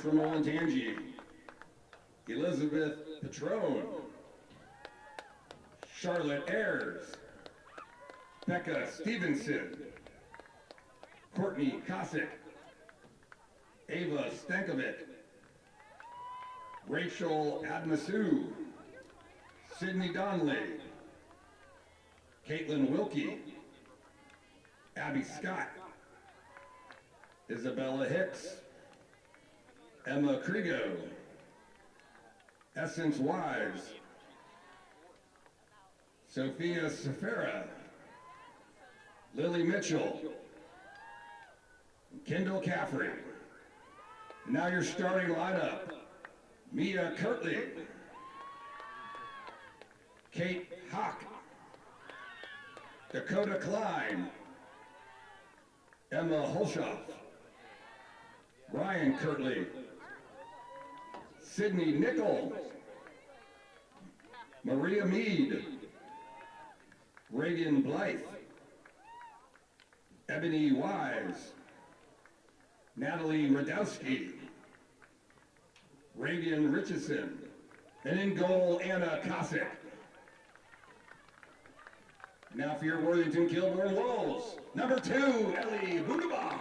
from Olentangy, Elizabeth Petrone, Charlotte Ayers, Becca Stevenson, Courtney Kosick, Ava Stankovic, Rachel Admasu, Sydney Donnelly, Caitlin Wilkie, Abby Scott, Isabella Hicks, Emma Krigo, Essence Wise, Sophia Safera, Lily Mitchell, Kendall Caffrey. Now your starting lineup: Mia Kirtley, Kate Hawk, Dakota Klein, Emma Holshoff, Ryan Kirtley, Sydney Nickel, Maria Mead, Reagan Blythe, Ebony Wise, Natalie Radowski, Reagan Richardson, and in goal, Anna Kosick. Now for your Worthington Kilburn Wolves, number 2, Ellie Budaba.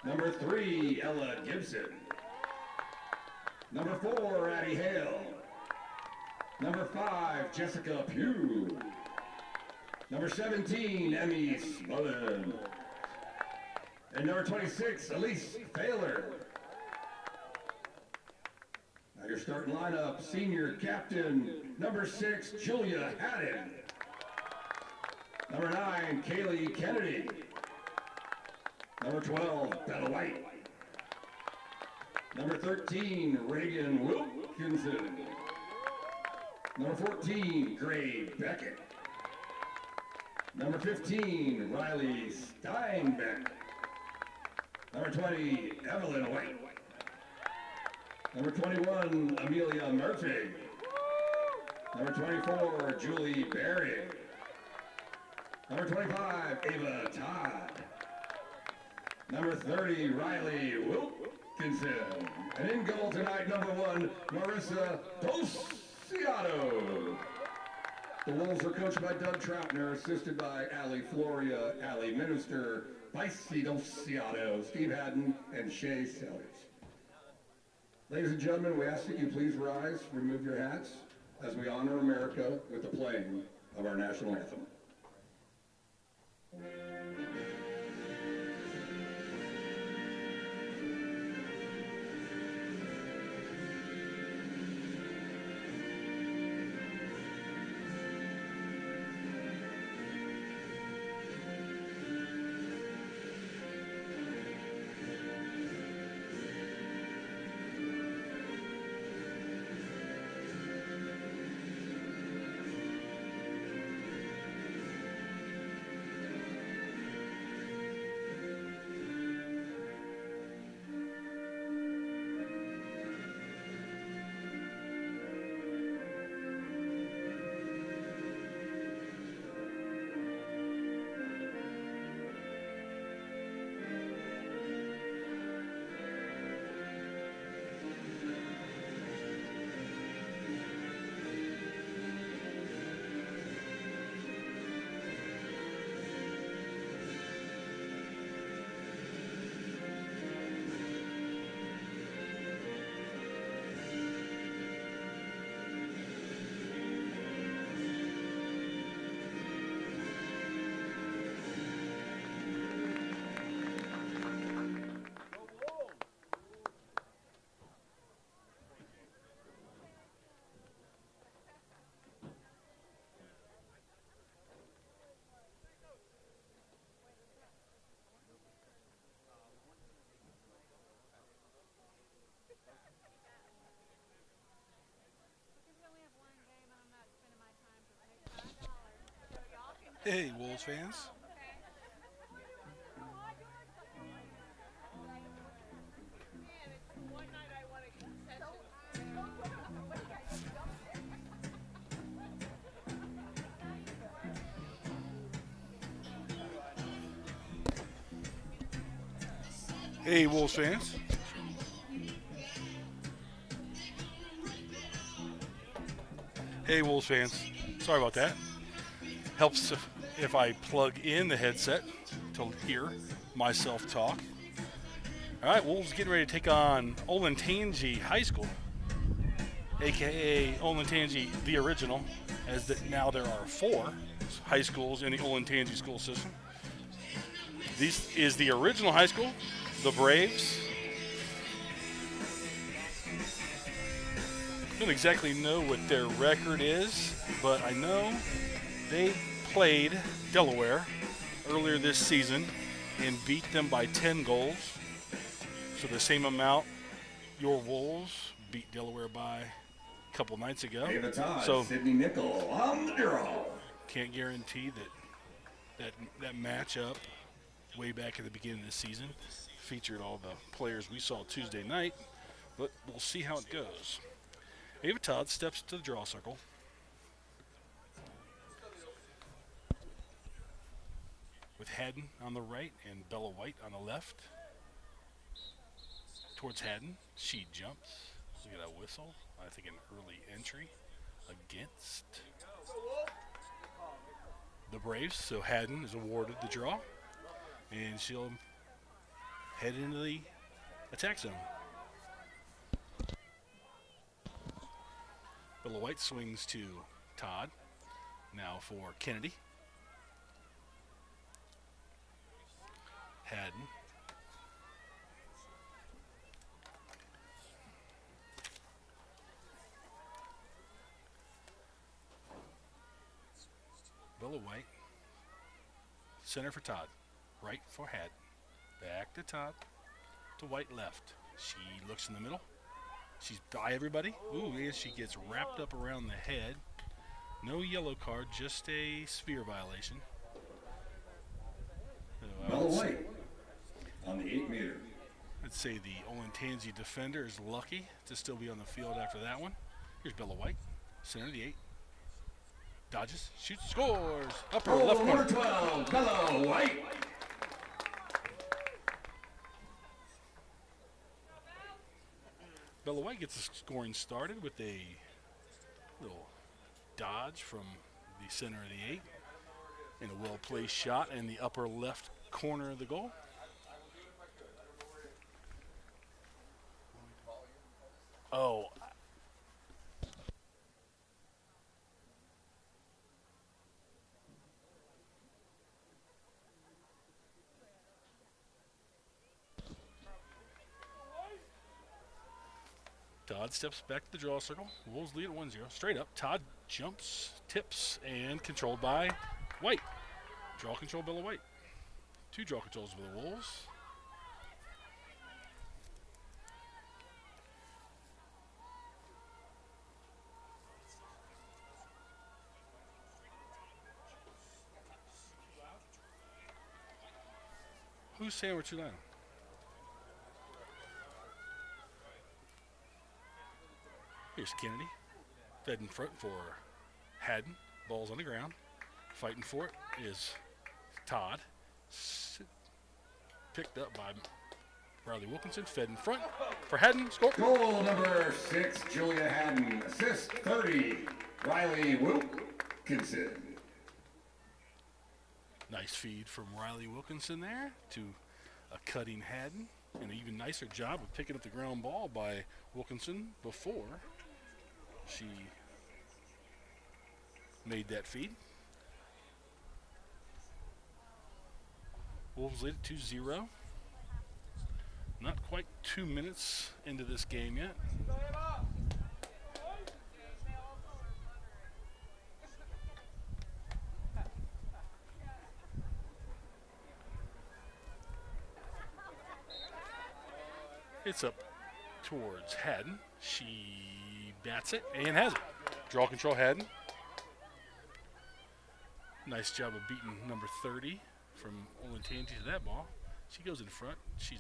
Number 3, Ella Gibson. Number 4, Addie Hale. Number 5, Jessica Pugh. Number 17, Emmy Smullen. And number 26, Elise Thaler. Now your starting lineup: senior captain, number 6, Julia Haddon. Number 9, Kaylee Kennedy. Number 12, Bella White. Number 13, Reagan Wilkinson. Number 14, Gray Beckett. Number 15, Riley Steinbeck. Number 20, Evelyn White. Number 21, Amelia Murphy. Number 24, Julie Berry. Number 25, Ava Todd. Number 30, Riley Wilkinson. And in goal tonight, number 1, Marissa Dosiato. The Wolves are coached by Doug Troutner, assisted by Allie Floria, Allie Minister, Vicey Dosiato, Steve Haddon, and Shay Sellers. Ladies and gentlemen, we ask that you please rise, remove your hats, as we honor America with the playing of our national anthem. Hey, Wolves fans. Hey, Wolves fans. Hey, Wolves fans. Sorry about that. Helps if I plug in the headset to hear myself talk. All right, Wolves getting ready to take on Olentangy High School, a.k.a. Olentangy the original, as now there are 4 high schools in the Olentangy school system. This is the original high school, the Braves. Don't exactly know what their record is, but I know they played Delaware earlier this season and beat them by 10 goals. So the same amount your Wolves beat Delaware by a couple nights ago. So Sidney Nickel on the draw. Can't guarantee that matchup way back at the beginning of the season featured all the players we saw Tuesday night, but we'll see how it goes. Ava Todd steps to the draw circle. With Haddon on the right and Bella White on the left. Towards Haddon, she jumps. Look at that whistle. I think an early entry against the Braves. So Haddon is awarded the draw, and she'll head into the attack zone. Bella White swings to Todd. Now for Kennedy. Haddon. Bella White. Center for Todd. Right for Haddon. Back to Todd. To White left. She looks in the middle. She's by everybody. Ooh, and she gets wrapped up around the head. No yellow card, just a sphere violation. Bella White on the 8-meter. I'd say the Olentangy defender is lucky to still be on the field after that one. Here's Bella White, center of the 8. Dodges, shoots, scores. Upper left corner. Number 12, Bella White. Bella White gets the scoring started with a little dodge from the center of the 8 and a well-placed shot in the upper left corner of the goal. Oh. Todd steps back to the draw circle. Wolves lead at 1-0. Straight up. Todd jumps, tips, and controlled by White. Draw control, Bella White. 2 draw controls for the Wolves. Who's sandwich line? Here's Kennedy. Fed in front for Haddon. Ball's on the ground. Fighting for it is Todd. Picked up by Riley Wilkinson. Fed in front for Haddon. Score. Goal number 6, Julia Haddon. Assist 30, Riley Wilkinson. Nice feed from Riley Wilkinson there to a cutting Haddon. And an even nicer job of picking up the ground ball by Wilkinson before she made that feed. Wolves lead at 2-0. Not quite 2 minutes into this game yet. It's up towards Haddon. She bats it and has it. Draw control, Haddon. Nice job of beating number 30 from Olentangy to that ball. She goes in front. She's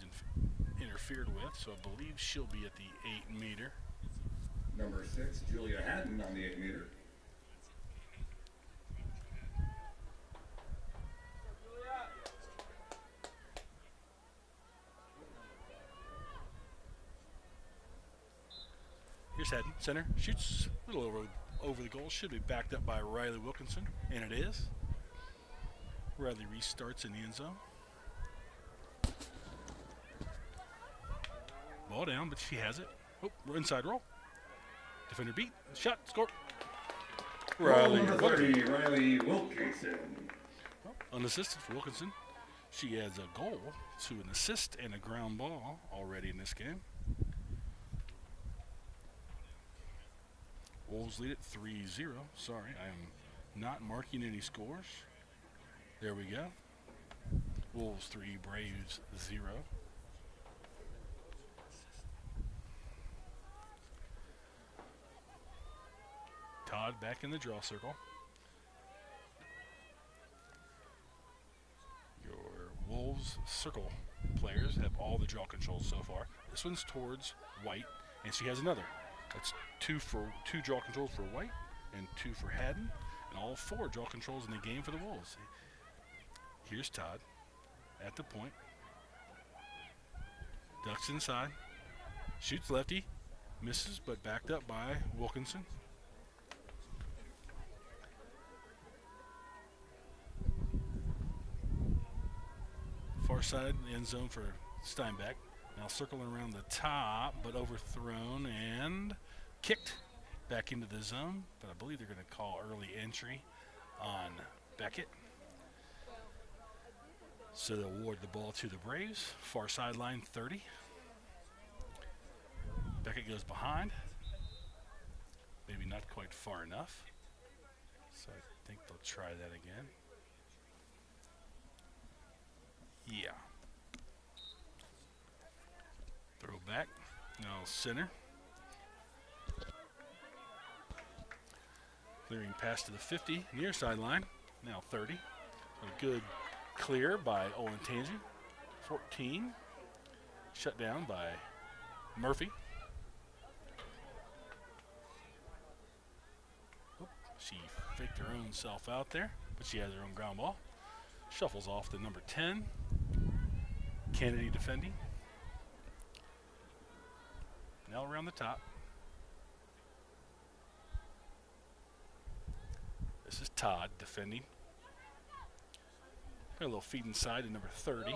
interfered with, so I believe she'll be at the 8-meter. Number 6, Julia Haddon on the 8-meter. Here's Haddon, center, shoots a little over the goal. Should be backed up by Riley Wilkinson, and it is. Riley restarts in the end zone. Ball down, but she has it. Oh, we're inside roll. Defender beat. Shot. Score. Riley Wilkinson. Well, unassisted for Wilkinson. She adds a goal to an assist and a ground ball already in this game. Wolves lead it 3-0. Sorry, I am not marking any scores. There we go. Wolves 3, Braves 0. Todd back in the draw circle. Your Wolves circle players have all the draw controls so far. This one's towards White, and she has another. That's two draw controls for White and 2 for Haddon, and all 4 draw controls in the game for the Wolves. Here's Todd at the point. Ducks inside. Shoots lefty. Misses, but backed up by Wilkinson. Far side, end zone for Steinbeck. Now circling around the top, but overthrown and kicked back into the zone. But I believe they're going to call early entry on Beckett. So they'll award the ball to the Braves. Far sideline 30. Beckett goes behind. Maybe not quite far enough. So I think they'll try that again. Yeah. Throw back. Now center. Clearing pass to the 50, near sideline. Now 30. A good clear by Olentangy. 14. Shut down by Murphy. Oop, she faked her own self out there, but she has her own ground ball. Shuffles off to number 10. Kennedy defending. Now around the top. This is Todd defending. Got a little feed inside to number 30.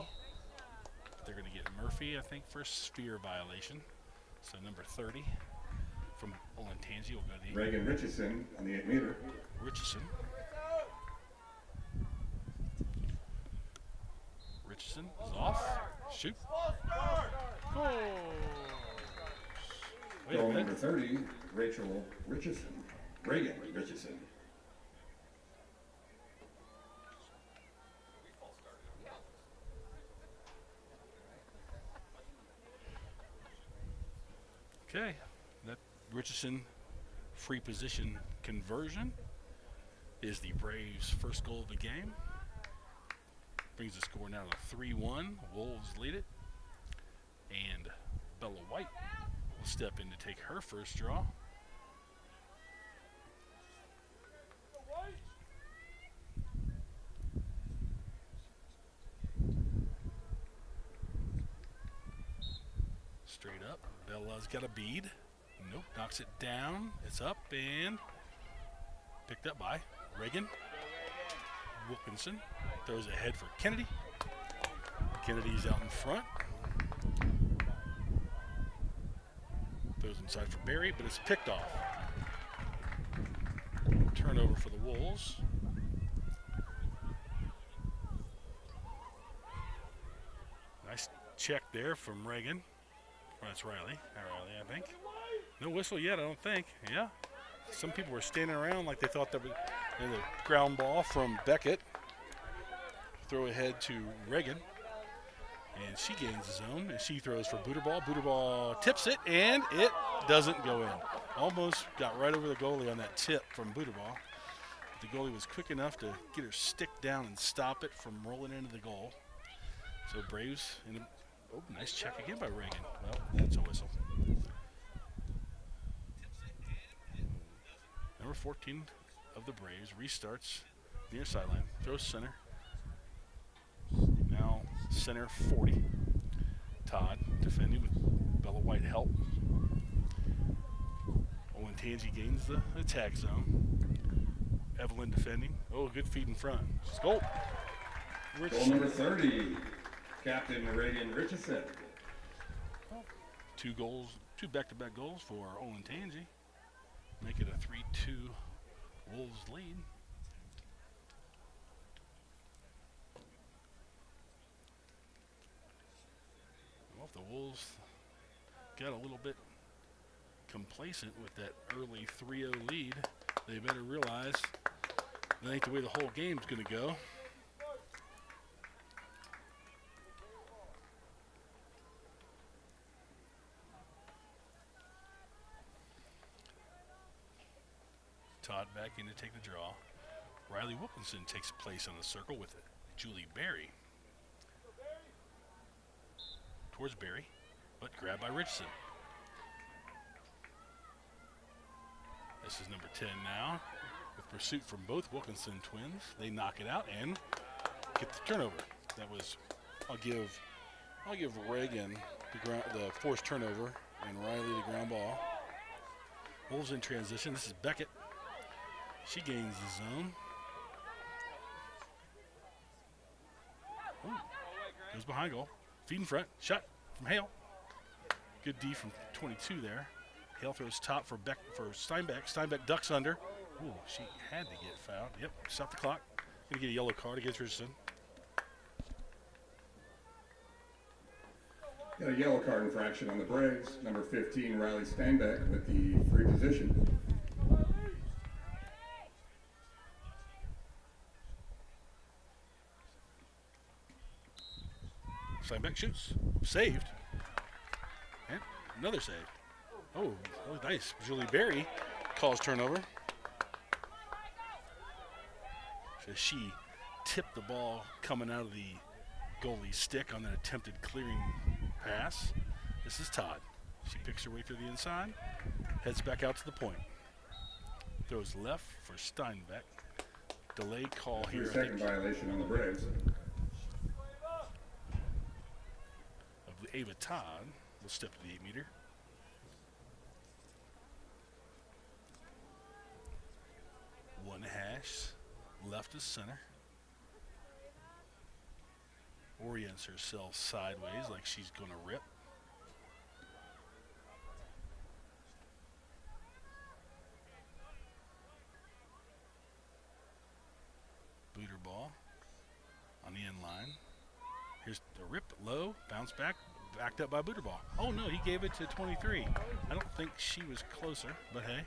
They're going to get Murphy, I think, for a sphere violation. So number 30 from Olentangy will go to the Reagan Richardson on the 8-meter. Richardson. Richardson is off. Shoot. Goal. Wait a Goal minute. number 30, Rachel Richardson. Reagan Richardson. Okay, that Richardson free position conversion is the Braves' first goal of the game. Brings the score now to 3-1. Wolves lead it. And Bella White will step in to take her first draw. Straight up. Bella's got a bead. Nope, knocks it down. It's up and picked up by Reagan. Wilkinson throws ahead for Kennedy. Kennedy's out in front. Throws inside for Barry, but it's picked off. Turnover for the Wolves. Nice check there from Reagan. Oh, that's Riley. Riley, I think. No whistle yet, I don't think. Yeah. Some people were standing around like they thought that was a ground ball from Beckett. Throw ahead to Reagan. And she gains the zone, and she throws for Booterball. Booterball tips it, and it doesn't go in. Almost got right over the goalie on that tip from Booterball. The goalie was quick enough to get her stick down and stop it from rolling into the goal. So Braves, nice check again by Reagan. Well, that's a whistle. Number 14 of the Braves restarts near sideline. Throws center. Now center 40. Todd defending with Bella White help. Olentangy gains the attack zone. Evelyn defending. Oh, good feed in front. Goal. Goal number 30, Captain Reagan Richardson. 2 goals, 2 back-to-back goals for Olentangy. Make it a 3-2 Wolves lead. Well, if the Wolves got a little bit complacent with that early 3-0 lead, they better realize that ain't the way the whole game's going to go. Todd back in to take the draw. Riley Wilkinson takes place on the circle with it. Julie Berry. Towards Berry, but grabbed by Richardson. This is number 10 now. With pursuit from both Wilkinson twins. They knock it out and get the turnover. That was, I'll give Reagan the forced turnover and Riley the ground ball. Wolves in transition. This is Beckett. She gains the zone. Ooh. Goes behind goal. Feed in front. Shot from Hale. Good D from 22 there. Hale throws top for Steinbeck. Steinbeck ducks under. Ooh, she had to get fouled. Yep, stop the clock. Gonna get a yellow card against Richardson. Got a yellow card infraction on the Braves. Number 15, Riley Steinbeck with the free position. Steinbeck shoots. Saved. And another save. Oh, that was nice. Julie Berry calls turnover. So she tipped the ball coming out of the goalie's stick on that attempted clearing pass. This is Todd. She picks her way through the inside, heads back out to the point. Throws left for Steinbeck. Delayed call here. Second violation on the Braves. Ava Todd will step to the 8-meter. One hash, left to center. Orients herself sideways like she's going to rip. Booter ball on the end line. Here's the rip low, bounce back. Backed up by Booterball. Oh no, he gave it to 23. I don't think she was closer, but hey.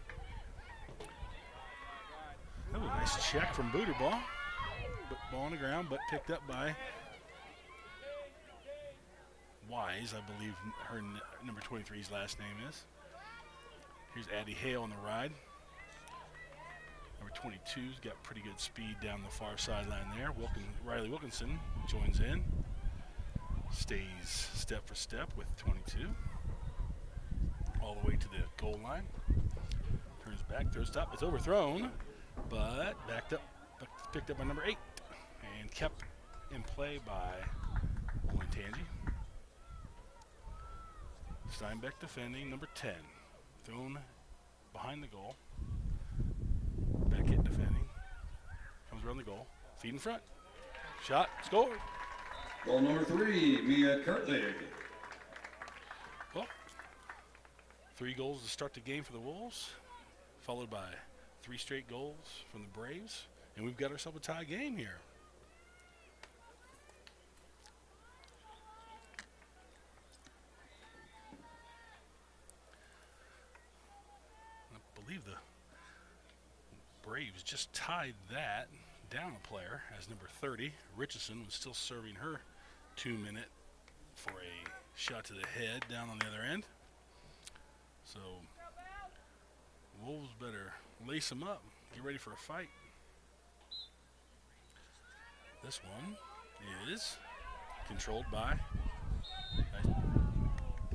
Oh, nice check from Booterball. Ball on the ground, but picked up by Wise, I believe her number 23's last name is. Here's Addie Hale on the ride. Number 22's got pretty good speed down the far sideline there. Riley Wilkinson joins in. Stays step for step with 22. All the way to the goal line. Turns back, throws top. It's overthrown, but picked up by number 8 and kept in play by Olentangy. Steinbeck defending, number 10. Thrown behind the goal. Beckett defending. Comes around the goal. Feed in front. Shot, score. Goal number 3, Mia Kirtley. Well, 3 goals to start the game for the Wolves, followed by 3 straight goals from the Braves, and we've got ourselves a tie game here. I believe the Braves just tied that down a player as number 30. Richardson was still serving her 2-minute for a shot to the head down on the other end. So Wolves better lace them up, get ready for a fight. This one is controlled by,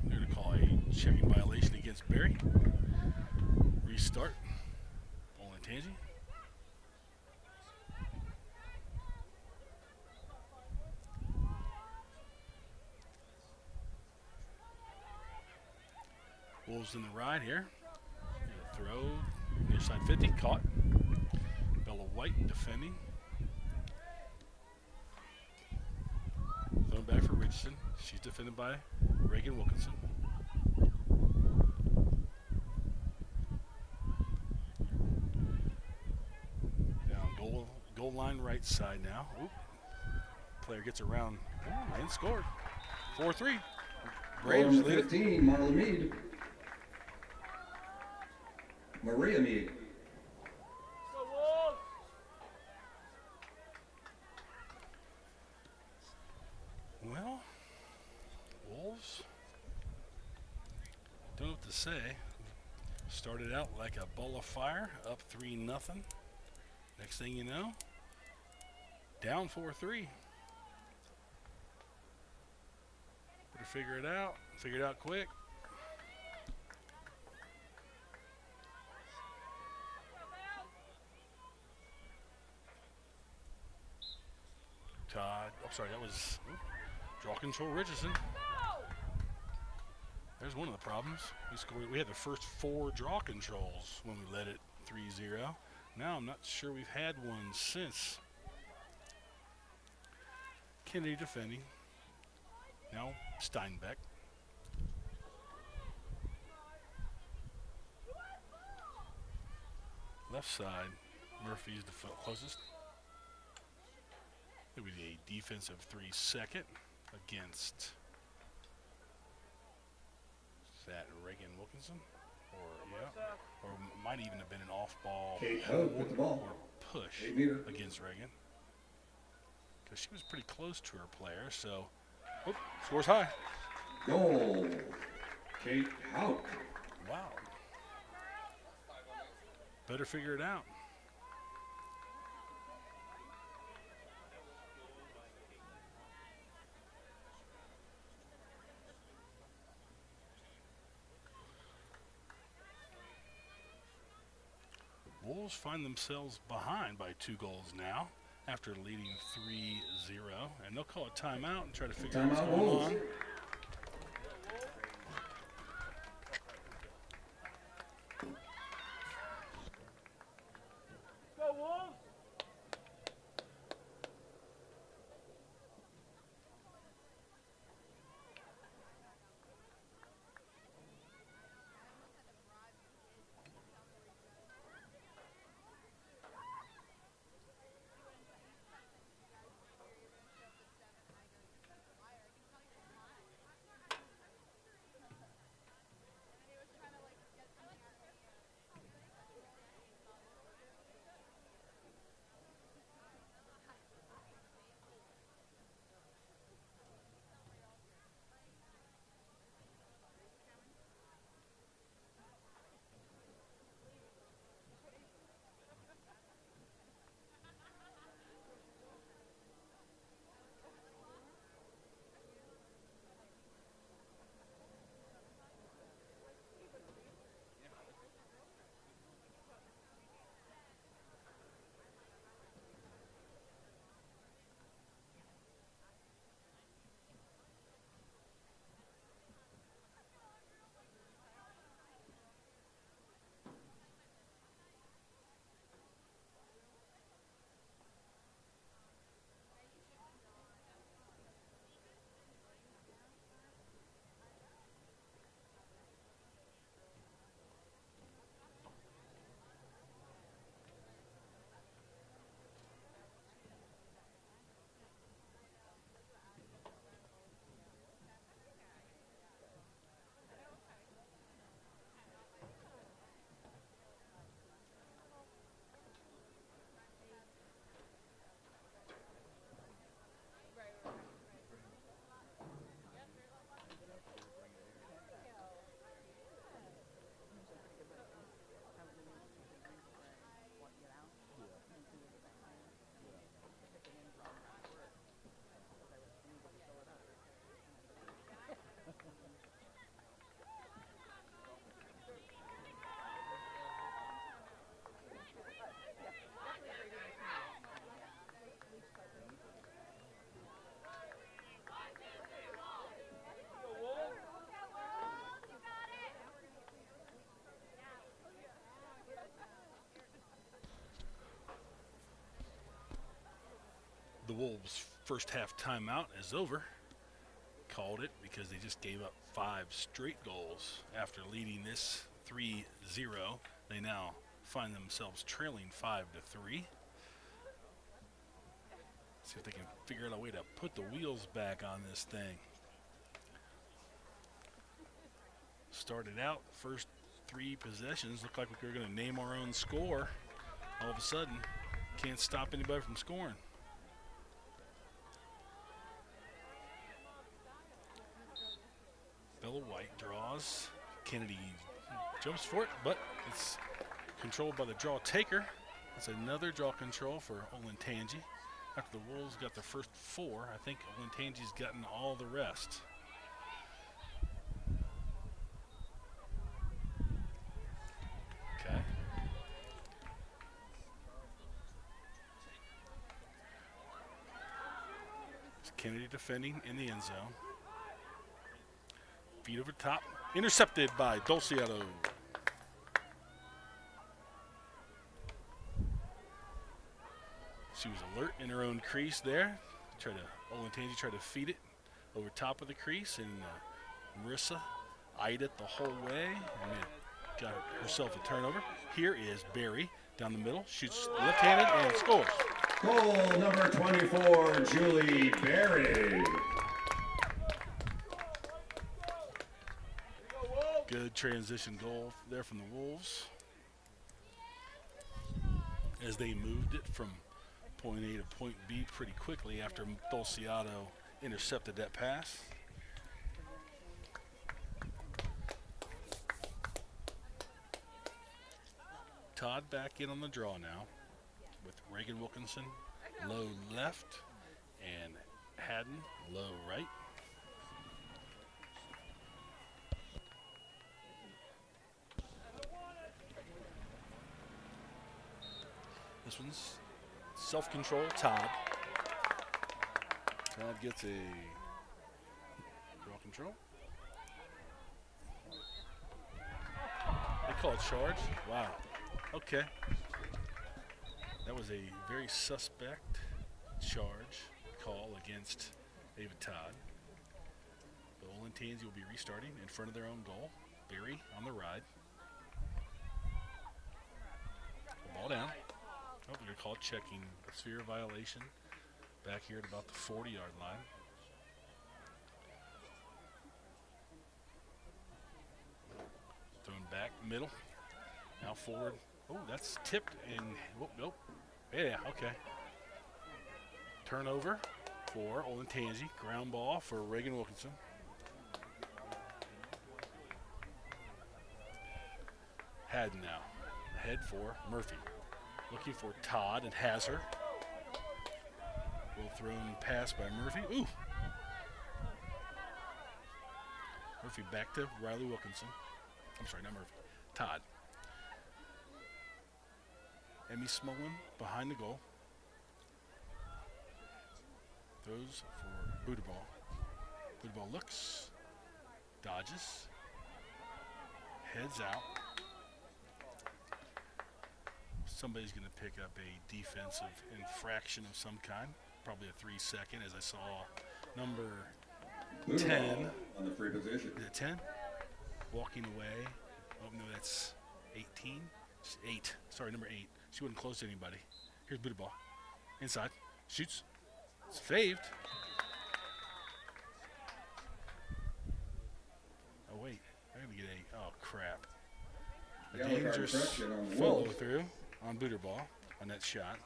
they're going to call a checking violation against Berry. Restart. Olentangy. Wolves in the ride here. throw. Near side 50, caught. Bella White defending. Thrown back for Richardson. She's defended by Reagan Wilkinson. Down goal line right side now. Oop. Player gets around and scored. 4-3. Braves lead it. 15, Marla Mead. Maria Mead. Well, Wolves, don't know what to say. Started out like a ball of fire, up 3-0. Next thing you know, down 4-3. Better figure it out. Figure it out quick. Todd, that was draw control Richardson. There's one of the problems. We had the first 4 draw controls when we led it 3-0. Now I'm not sure we've had one since. Kennedy defending. Now Steinbeck. Left side, Murphy's the closest. It would be a defensive 3-second against that Reagan Wilkinson, or might even have been an off-ball Kate Hope with the ball. or push against Reagan, because she was pretty close to her player. So, scores high. Goal, Kate Hope. Wow. Better figure it out. Wolves find themselves behind by 2 goals now after leading 3-0, and they'll call a timeout and try to figure out what's going on. The Wolves' first half timeout is over. Called it because they just gave up 5 straight goals after leading this 3-0. They now find themselves trailing 5-3. See if they can figure out a way to put the wheels back on this thing. Started out, first 3 possessions, looked like we were going to name our own score. All of a sudden, can't stop anybody from scoring. Bella White draws. Kennedy jumps for it, but it's controlled by the draw taker. It's another draw control for Olentangy. After the Wolves got their first 4, I think Olentangy's gotten all the rest. Okay. It's Kennedy defending in the end zone. Feet over top. Intercepted by Dulciato. She was alert in her own crease there. Olentangy tried to feed it over top of the crease, and Marissa eyed it the whole way and got herself a turnover. Here is Barry down the middle, shoots left-handed and scores. Goal number 24, Julie Berry. Good transition goal there from the Wolves as they moved it from point A to point B pretty quickly after Dulciato intercepted that pass. Todd back in on the draw now with Reagan Wilkinson low left and Haddon low right. This one's self-control, Todd. Todd gets a draw control. They call it charge. Wow. Okay. That was a very suspect charge call against David Todd. But Olentangy will be restarting in front of their own goal. Barry on the ride. The ball down. Oh, they're called checking sphere violation back here at about the 40-yard line. Thrown back middle. Now forward. Oh, that's tipped and nope. Yeah, okay. Turnover for Olentangy. Ground ball for Reagan Wilkinson. Haddon now. Ahead for Murphy. Looking for Todd and has her. Well thrown pass by Murphy. Ooh. Murphy back to Riley Wilkinson. I'm sorry, not Murphy. Todd. Emmy Smolin behind the goal. Throws for Butterball. Butterball looks. Dodges. Heads out. Somebody's going to pick up a defensive infraction of some kind. Probably a 3-second, as I saw number 10. On the free position. Is it 10? Walking away. Oh, no, that's 18. 8. Sorry, number 8. She wasn't close to anybody. Here's Butterball. Inside. Shoots. Saved. Oh, wait. I'm going to get a... Oh, crap. A dangerous follow-through on Butterball on that shot.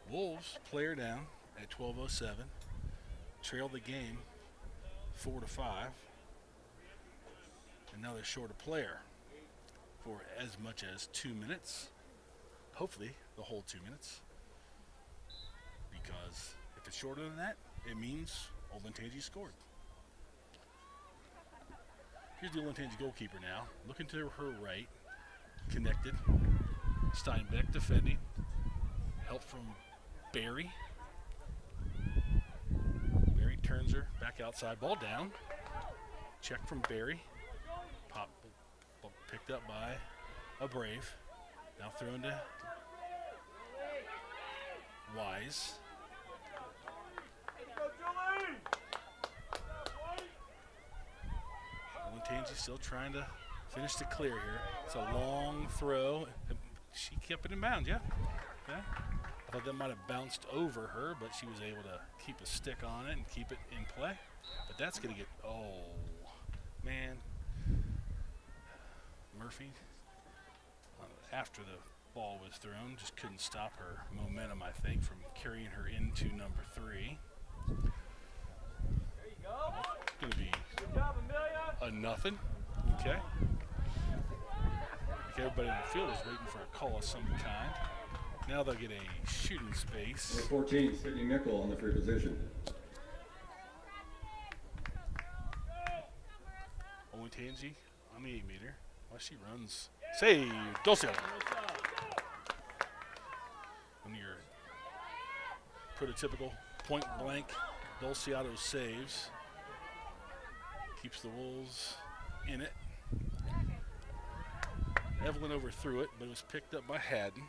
Wolves, player down at 12:07. Trail the game 4-5. And now they're short a player for as much as 2 minutes. Hopefully the whole 2 minutes. Because if it's shorter than that, it means Olentangy scored. Here's the Olentangy goalkeeper now. Looking to her right. Connected. Steinbeck defending. Help from Barry. Barry turns her back outside. Ball down. Check from Barry. Pop picked up by a Brave. Now thrown to Wise. Olentangy still trying to finish the clear here. It's a long throw. She kept it in bounds, yeah. I thought that might have bounced over her, but she was able to keep a stick on it and keep it in play. But that's going to get, oh, man. Murphy, after the ball was thrown, just couldn't stop her momentum, I think, from carrying her into number 3. There you go. It's going to be a nothing. Okay. Everybody in the field is waiting for a call of some kind. Now they'll get a shooting space. Number 14, Sydney Nickel on the free position. Olentangy on the 8-meter. While she runs. Save! Dulciato. One of your prototypical point-blank Dulciato saves. Keeps the Wolves in it. Evelyn overthrew it, but it was picked up by Haddon.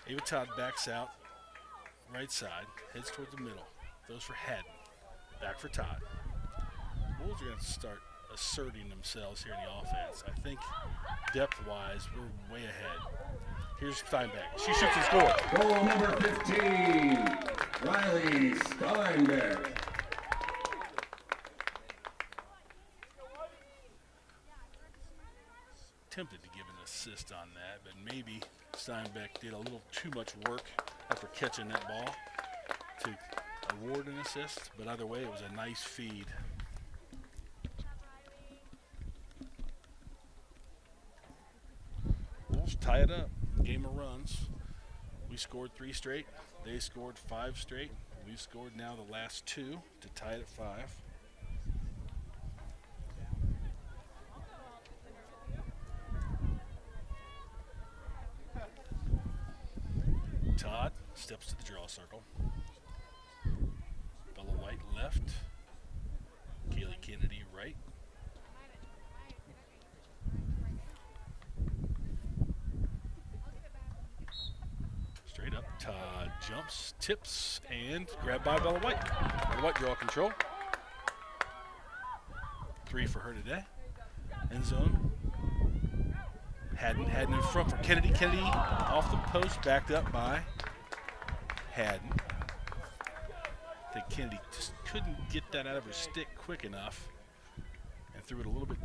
Ava Todd backs out, right side, heads towards the middle. Throws for Haddon. Back for Todd. Wolves are going to start asserting themselves here in the offense. I think depth-wise, we're way ahead. Here's Steinbeck. She shoots and scores. Goal number 15, Riley Steinbeck. Tempted to give an assist on that, but maybe Steinbeck did a little too much work after catching that ball to award an assist, but either way, it was a nice feed. Wolves tie it up. Game of runs. We scored 3 straight. They scored 5 straight. We've scored now the last 2 to tie it at 5. Todd steps to the draw circle. Bella White left. Kaylee Kennedy right. Straight up. Todd jumps, tips, and grabbed by Bella White. Bella White draw control. 3 for her today. End zone. Haddon in front for Kennedy. Kennedy off the post, backed up by Haddon. I think Kennedy just couldn't get that out of her stick quick enough and threw it a little bit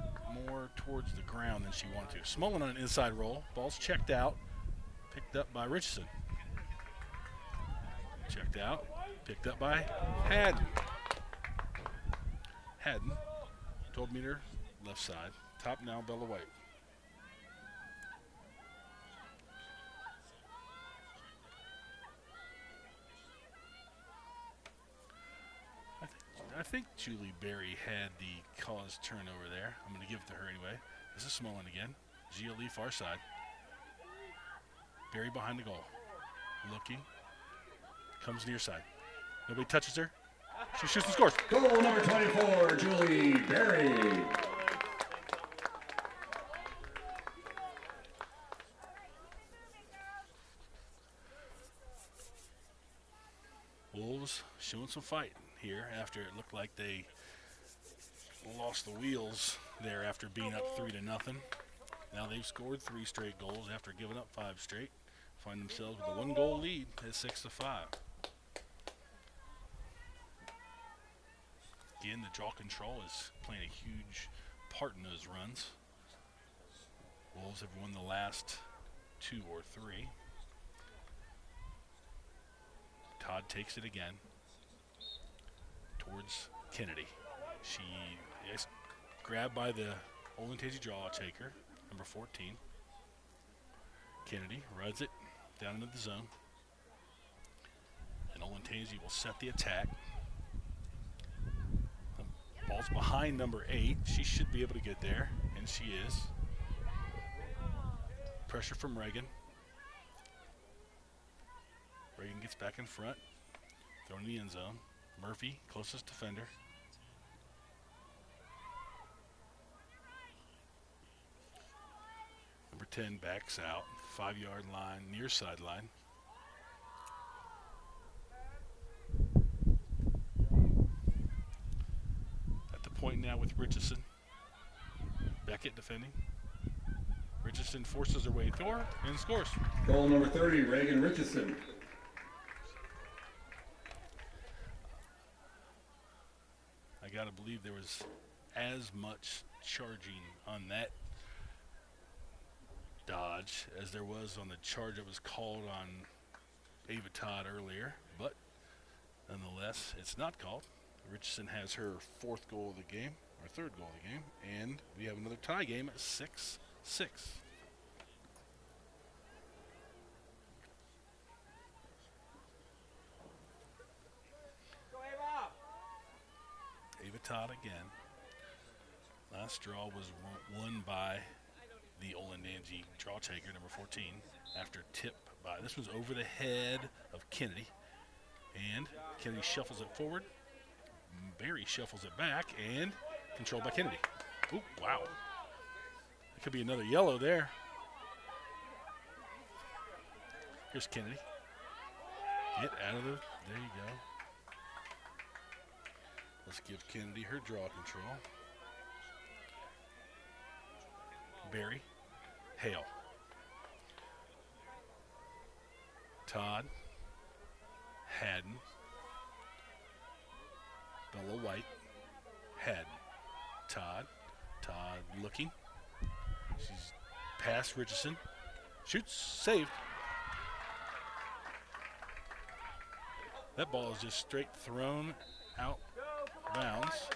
more towards the ground than she wanted to. Smolin on an inside roll. Ball's checked out. Picked up by Richardson. Checked out. Picked up by Haddon. Haddon, 12-meter left side. Top now, Bella White. I think Julie Berry had the cause turnover there. I'm going to give it to her anyway. This is Smolin again. Gia Lee far side. Berry behind the goal. Looking. Comes near side. Nobody touches her. She shoots and scores. Goal number 24, Julie Berry. Wolves showing some fight here after it looked like they lost the wheels there after being up 3-0. Now they've scored 3 straight goals after giving up 5 straight. Find themselves with a 1-goal lead at 6-5. Again, the draw control is playing a huge part in those runs. Wolves have won the last 2 or 3. Todd takes it again towards Kennedy. She is grabbed by the Olentangy draw taker, number 14. Kennedy rides it down into the zone. And Olentangy will set the attack. The ball's behind number 8. She should be able to get there, and she is. Pressure from Reagan. Reagan gets back in front, thrown in the end zone. Murphy, closest defender. Number 10 backs out, 5-yard line, near sideline. At the point now with Richardson. Beckett defending. Richardson forces her way through and scores. Goal number 30, Reagan Richardson. I got to believe there was as much charging on that dodge as there was on the charge that was called on Ava Todd earlier, but nonetheless, it's not called. Richardson has her 4th goal of the game, or 3rd goal of the game, and we have another tie game at 6-6. Ava Todd again. Last draw was won by the Olentangy draw taker, number 14, after tip by, this was over the head of Kennedy. And Kennedy shuffles it forward. Barry shuffles it back, and controlled by Kennedy. Ooh, wow. That could be another yellow there. Here's Kennedy. Get out of the, there you go. Let's give Kennedy her draw control. Barry, Hale. Todd, Haddon, Bella White, Haddon, Todd looking. She's past Richardson. Shoots, saved. That ball is just straight thrown out bounds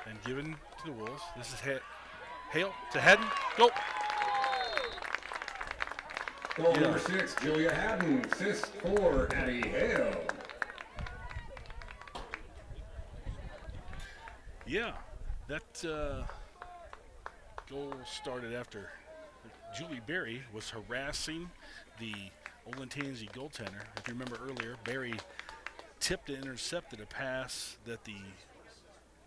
and given to the Wolves. This is Hale to Haddon. Go. Goal number 6, Julia Haddon. Assist for Addie Hale. Yeah, that goal started after Julie Berry was harassing the Olentangy goaltender. If you remember earlier, Berry tipped and intercepted a pass that the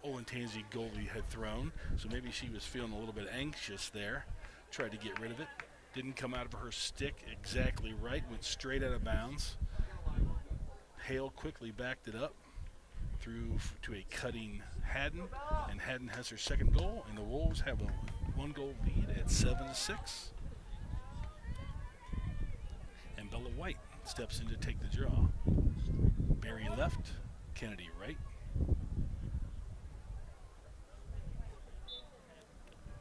Olentangy goalie had thrown, so maybe she was feeling a little bit anxious there, tried to get rid of it. Didn't come out of her stick exactly right, went straight out of bounds. Hale quickly backed it up, through to a cutting Haddon, and Haddon has her 2nd goal, and the Wolves have a 1-goal lead at 7-6. And Bella White steps in to take the draw. Barry left, Kennedy right.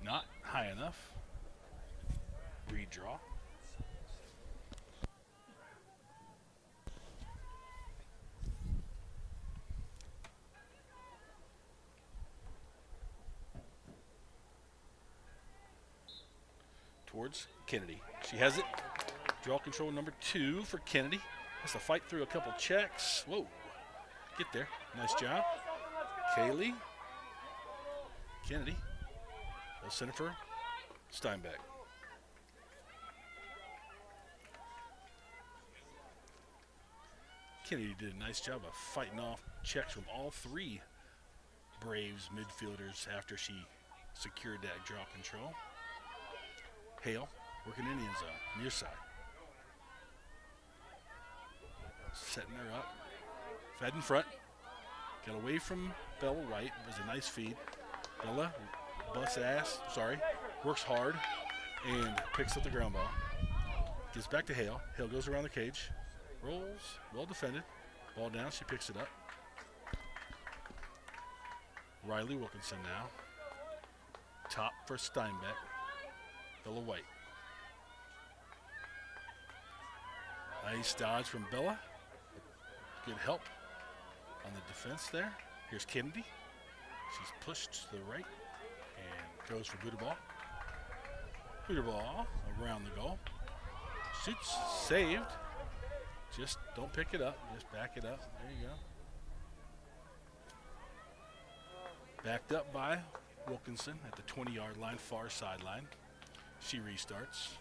Not high enough. Redraw. Towards Kennedy. She has it. Draw control number 2 for Kennedy. Has to fight through a couple checks. Whoa. Get there. Nice job. Kaylee. Kennedy. They'll send it for Steinbeck. Kennedy did a nice job of fighting off checks from all 3 Braves midfielders after she secured that draw control. Hale working in the end zone, near side. Setting her up. Fed in front. Got away from Bella White. It was a nice feed. Bella busts ass, works hard, and picks up the ground ball. Gets back to Hale. Hale goes around the cage. Rolls, well defended. Ball down, she picks it up. Riley Wilkinson now. Top for Steinbeck. Bella White. Nice dodge from Bella. Good help on the defense there. Here's Kennedy. She's pushed to the right and goes for Buddha ball. Buddha ball around the goal. Shoots, saved. Just don't pick it up. Just back it up. There you go. Backed up by Wilkinson at the 20-yard line, far sideline. She restarts.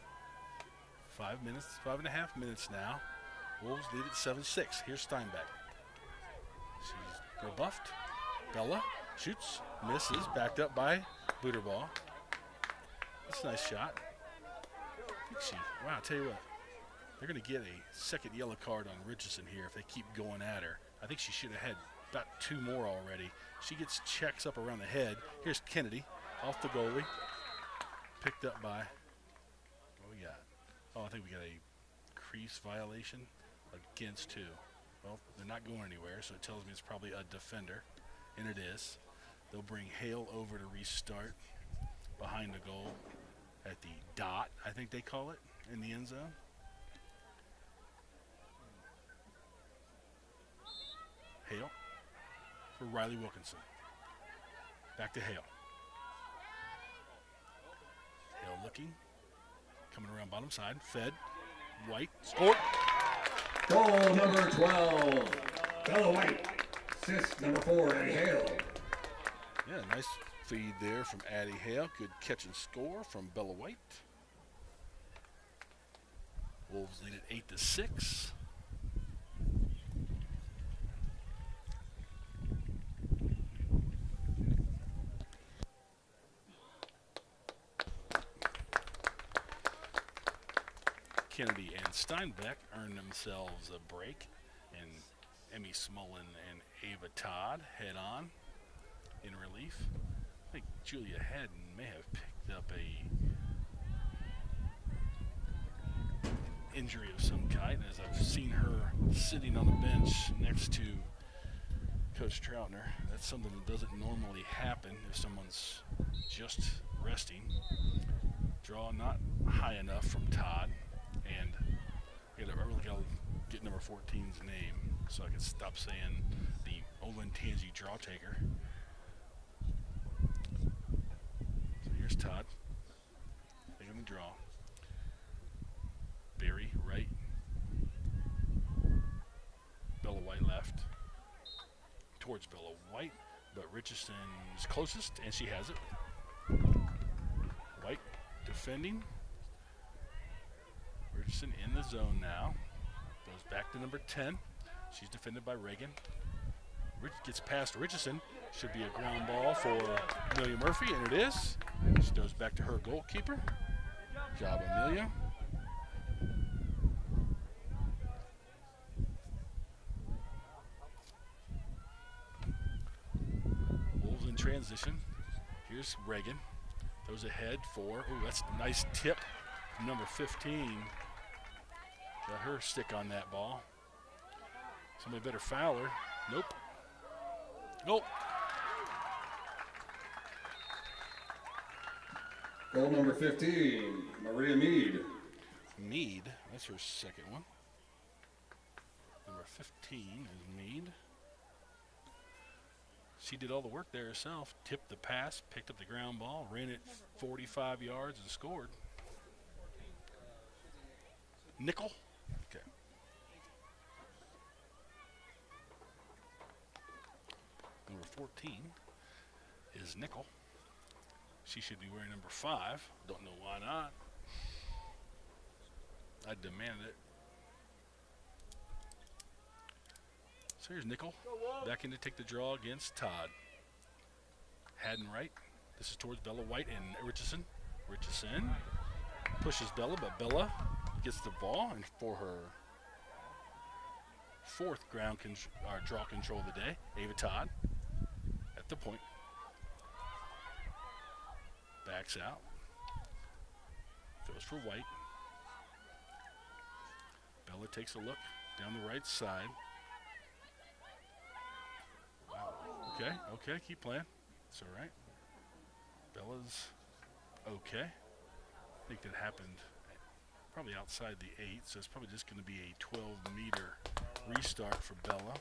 5.5 minutes now. Wolves lead at 7-6. Here's Steinbeck. She's rebuffed. Bella shoots, misses, backed up by Booterball. That's a nice shot. Wow, I'll tell you what. They're going to get a second yellow card on Richardson here if they keep going at her. I think she should have had about 2 more already. She gets checks up around the head. Here's Kennedy off the goalie. Picked up by, what we got? Oh, I think we got a crease violation against 2. Well, they're not going anywhere, so it tells me it's probably a defender, and it is. They'll bring Hale over to restart behind the goal at the dot, I think they call it, in the end zone. Hale for Riley Wilkinson. Back to Hale. Hale looking. Coming around bottom side. Fed. White. Scored. Goal number 12. Bella White. Assist number 4, Eddie Hale. Yeah, nice feed there from Addie Hale. Good catch and score from Bella White. Wolves lead at 8-6. Kennedy and Steinbeck earn themselves a break, and Emmy Smullen and Ava Todd head on in relief. I think Julia Haddon may have picked up a injury of some kind, as I've seen her sitting on the bench next to Coach Troutner. That's something that doesn't normally happen if someone's just resting. Draw not high enough from Todd. And I really got to get number 14's name so I can stop saying the Olentangy draw taker. So here's Todd. Taking the draw. Barry right. Bella White left. Towards Bella White, but Richardson's closest, and she has it. White defending. Richardson in the zone now. Goes back to number 10. She's defended by Reagan. Gets past Richardson. Should be a ground ball for Amelia Murphy, and it is. She goes back to her goalkeeper. Good job, Amelia. Wolves in transition. Here's Reagan. Throws ahead for, that's a nice tip from number 15. Got her stick on that ball. Somebody better foul her. Nope. Nope. Goal number 15, Maria Mead. Mead, that's her second one. Number 15 is Mead. She did all the work there herself. Tipped the pass, picked up the ground ball, ran it 45 yards and scored. Nickel. Okay. Number 14 is Nickel. She should be wearing number 5. Don't know why not. I demanded it. So here's Nickel. Back in to take the draw against Todd. Haddon right. This is towards Bella White and Richardson. Richardson pushes Bella, but Bella gets the ball, and for her 4th draw control of the day, Ava Todd at the point. Backs out. Goes for White. Bella takes a look down the right side. Wow. Okay, keep playing. It's all right. Bella's okay. I think that happened probably outside the 8, so it's probably just going to be a 12-meter restart for Bella.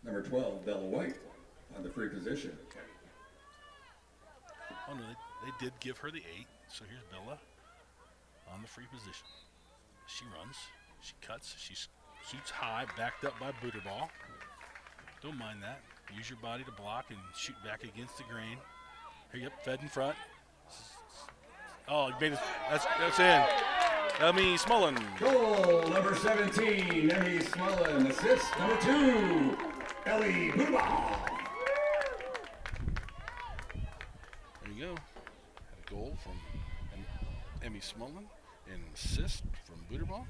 Number 12, Bella White, on the free position. Oh, no, they did give her the 8, so here's Bella on the free position. She runs, she cuts, she shoots high, backed up by booter ball. Don't mind that. Use your body to block and shoot back against the grain. Here, yep, fed in front. Oh, you made it. That's in. Emmy Smullen. Goal number 17, Emmy Smullen. Assist number 2, Ellie Buba. There you go. Had a goal Emmy Smolin, and an assist from Booterball.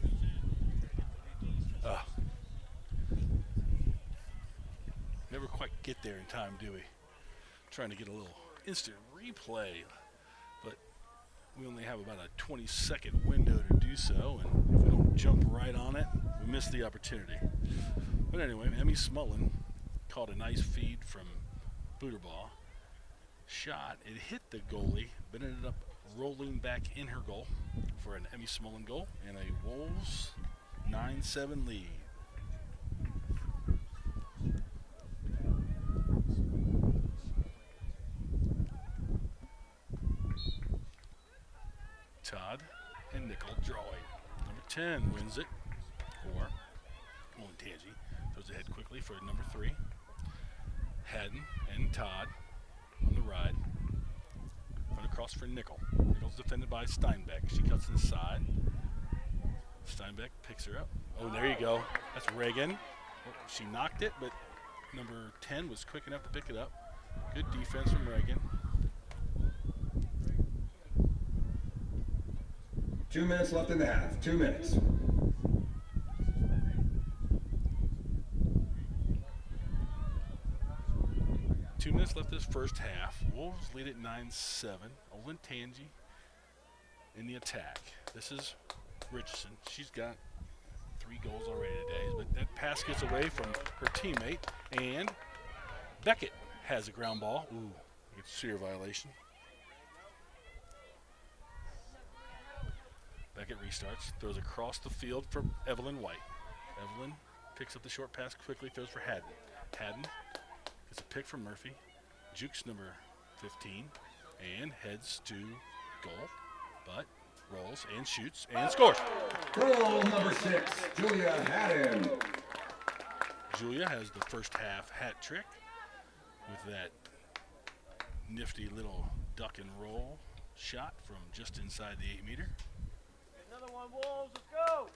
Never quite get there in time, do we? Trying to get a little instant replay, but we only have about a 20-second window to do so, and if we don't jump right on it, we miss the opportunity. But anyway, Emmy Smolin caught a nice feed from Booterball. Shot, it hit the goalie, but ended up rolling back in her goal for an Emmy Smolin goal and a Wolves 9-7 lead. Todd and Nickel drawing. Number 10 wins it for Olentangy. Throws ahead quickly for number 3. Haddon and Todd on the ride. Run across for Nickel. Nickel's defended by Steinbeck. She cuts inside. Steinbeck picks her up. Oh, there you go. That's Reagan. Oh, she knocked it, but number 10 was quick enough to pick it up. Good defense from Reagan. 2 minutes left in the half. 2 minutes. Two minutes left this first half. Wolves lead at 9-7. Olentangy in the attack. This is Richardson. She's got 3 goals already today, but that pass gets away from her teammate, and Beckett has a ground ball. Ooh, it's a severe violation. Beckett restarts, throws across the field for Evelyn White. Evelyn picks up the short pass quickly, throws for Haddon. Haddon gets a pick from Murphy, jukes number 15, and heads to goal, but rolls and shoots and scores. Goal number 6, Julia Haddon. Julia has the first half hat trick with that nifty little duck and roll shot from just inside the 8-meter. Another one, Wolves, let's go!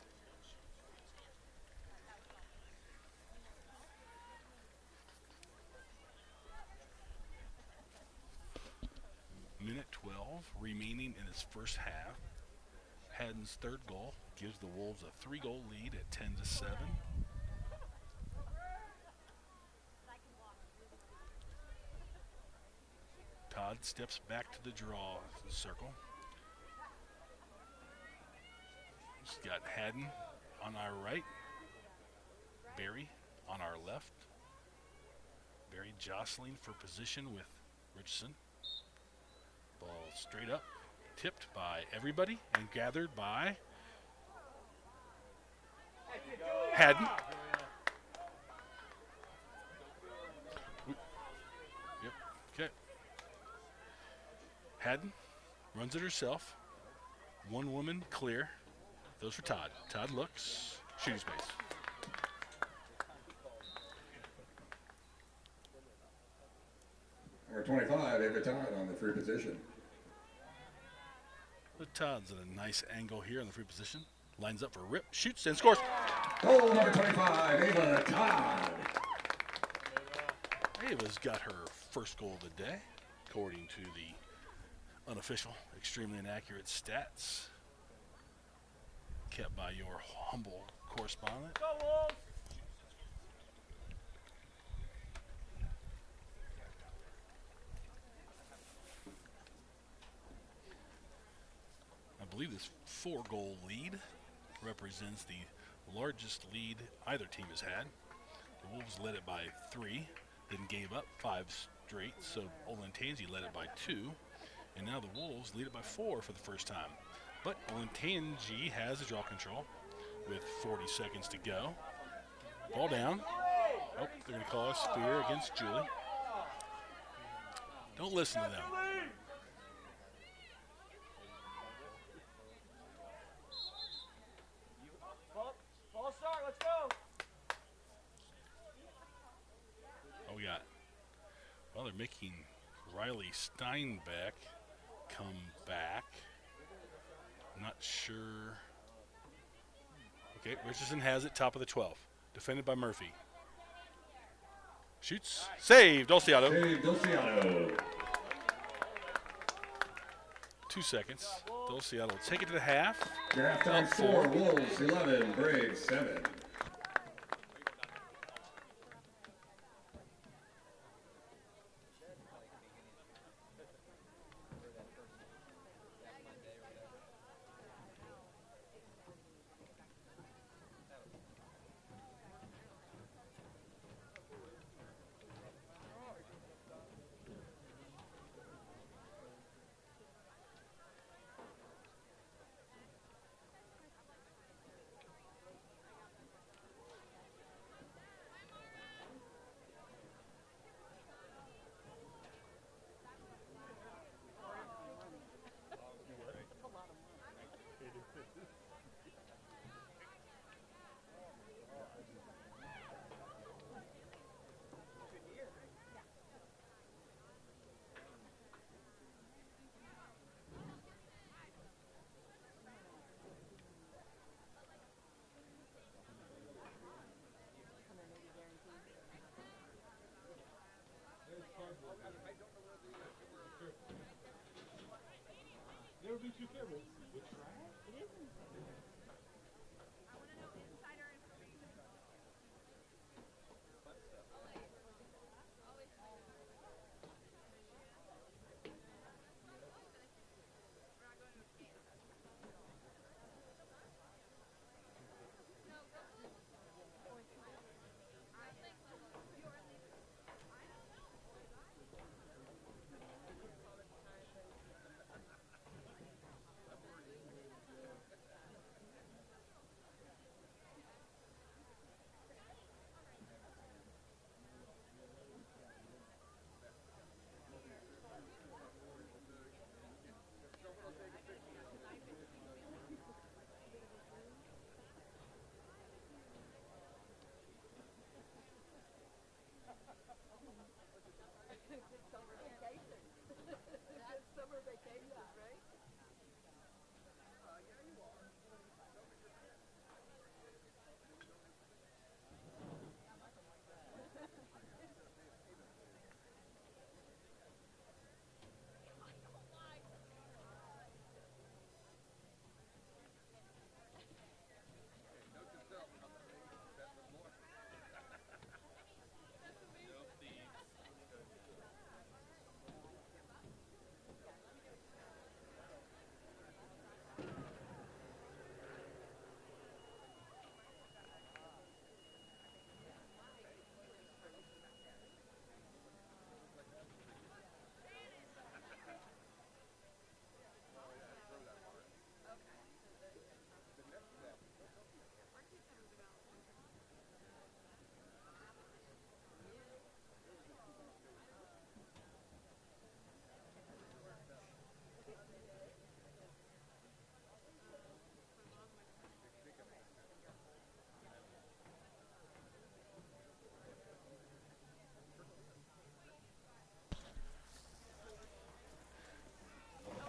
Minute 12 remaining in its first half. Haddon's third goal gives the Wolves a 3-goal lead at 10-7. Todd steps back to the draw circle. He's got Haddon on our right, Barry on our left. Barry jostling for position with Richardson. Ball straight up, tipped by everybody and gathered by Haddon. Yep, okay. Haddon runs it herself. One woman clear. Those for Todd. Todd looks, shooting space. Number 25, Ava Todd on the free position. But Todd's at a nice angle here in the free position. Lines up for a rip, shoots, and scores. Goal number 25, Ava Todd. Ava's got her first goal of the day, according to the unofficial, extremely inaccurate stats kept by your humble correspondent. Go, Wolves! I believe this 4-goal lead represents the largest lead either team has had. The Wolves led it by 3, then gave up 5 straight, so Olentangy led it by 2, and now the Wolves lead it by 4 for the first time. But Olentangy has a draw control with 40 seconds to go. Ball down. Oh, they're going to call a spear against Julie. Don't listen to them. Ball start, let's go! Oh, we got. Well, they're making Riley Steinbeck come back. Not sure. Okay, Richardson has it, top of the 12. Defended by Murphy. Shoots. Saved, Dulciato. Save Dulciato. 2 seconds. They'll Seattle take it to the half. Your halftime Up score, 4. Wolves 11, Braves 7. There would be 2 cameras. Which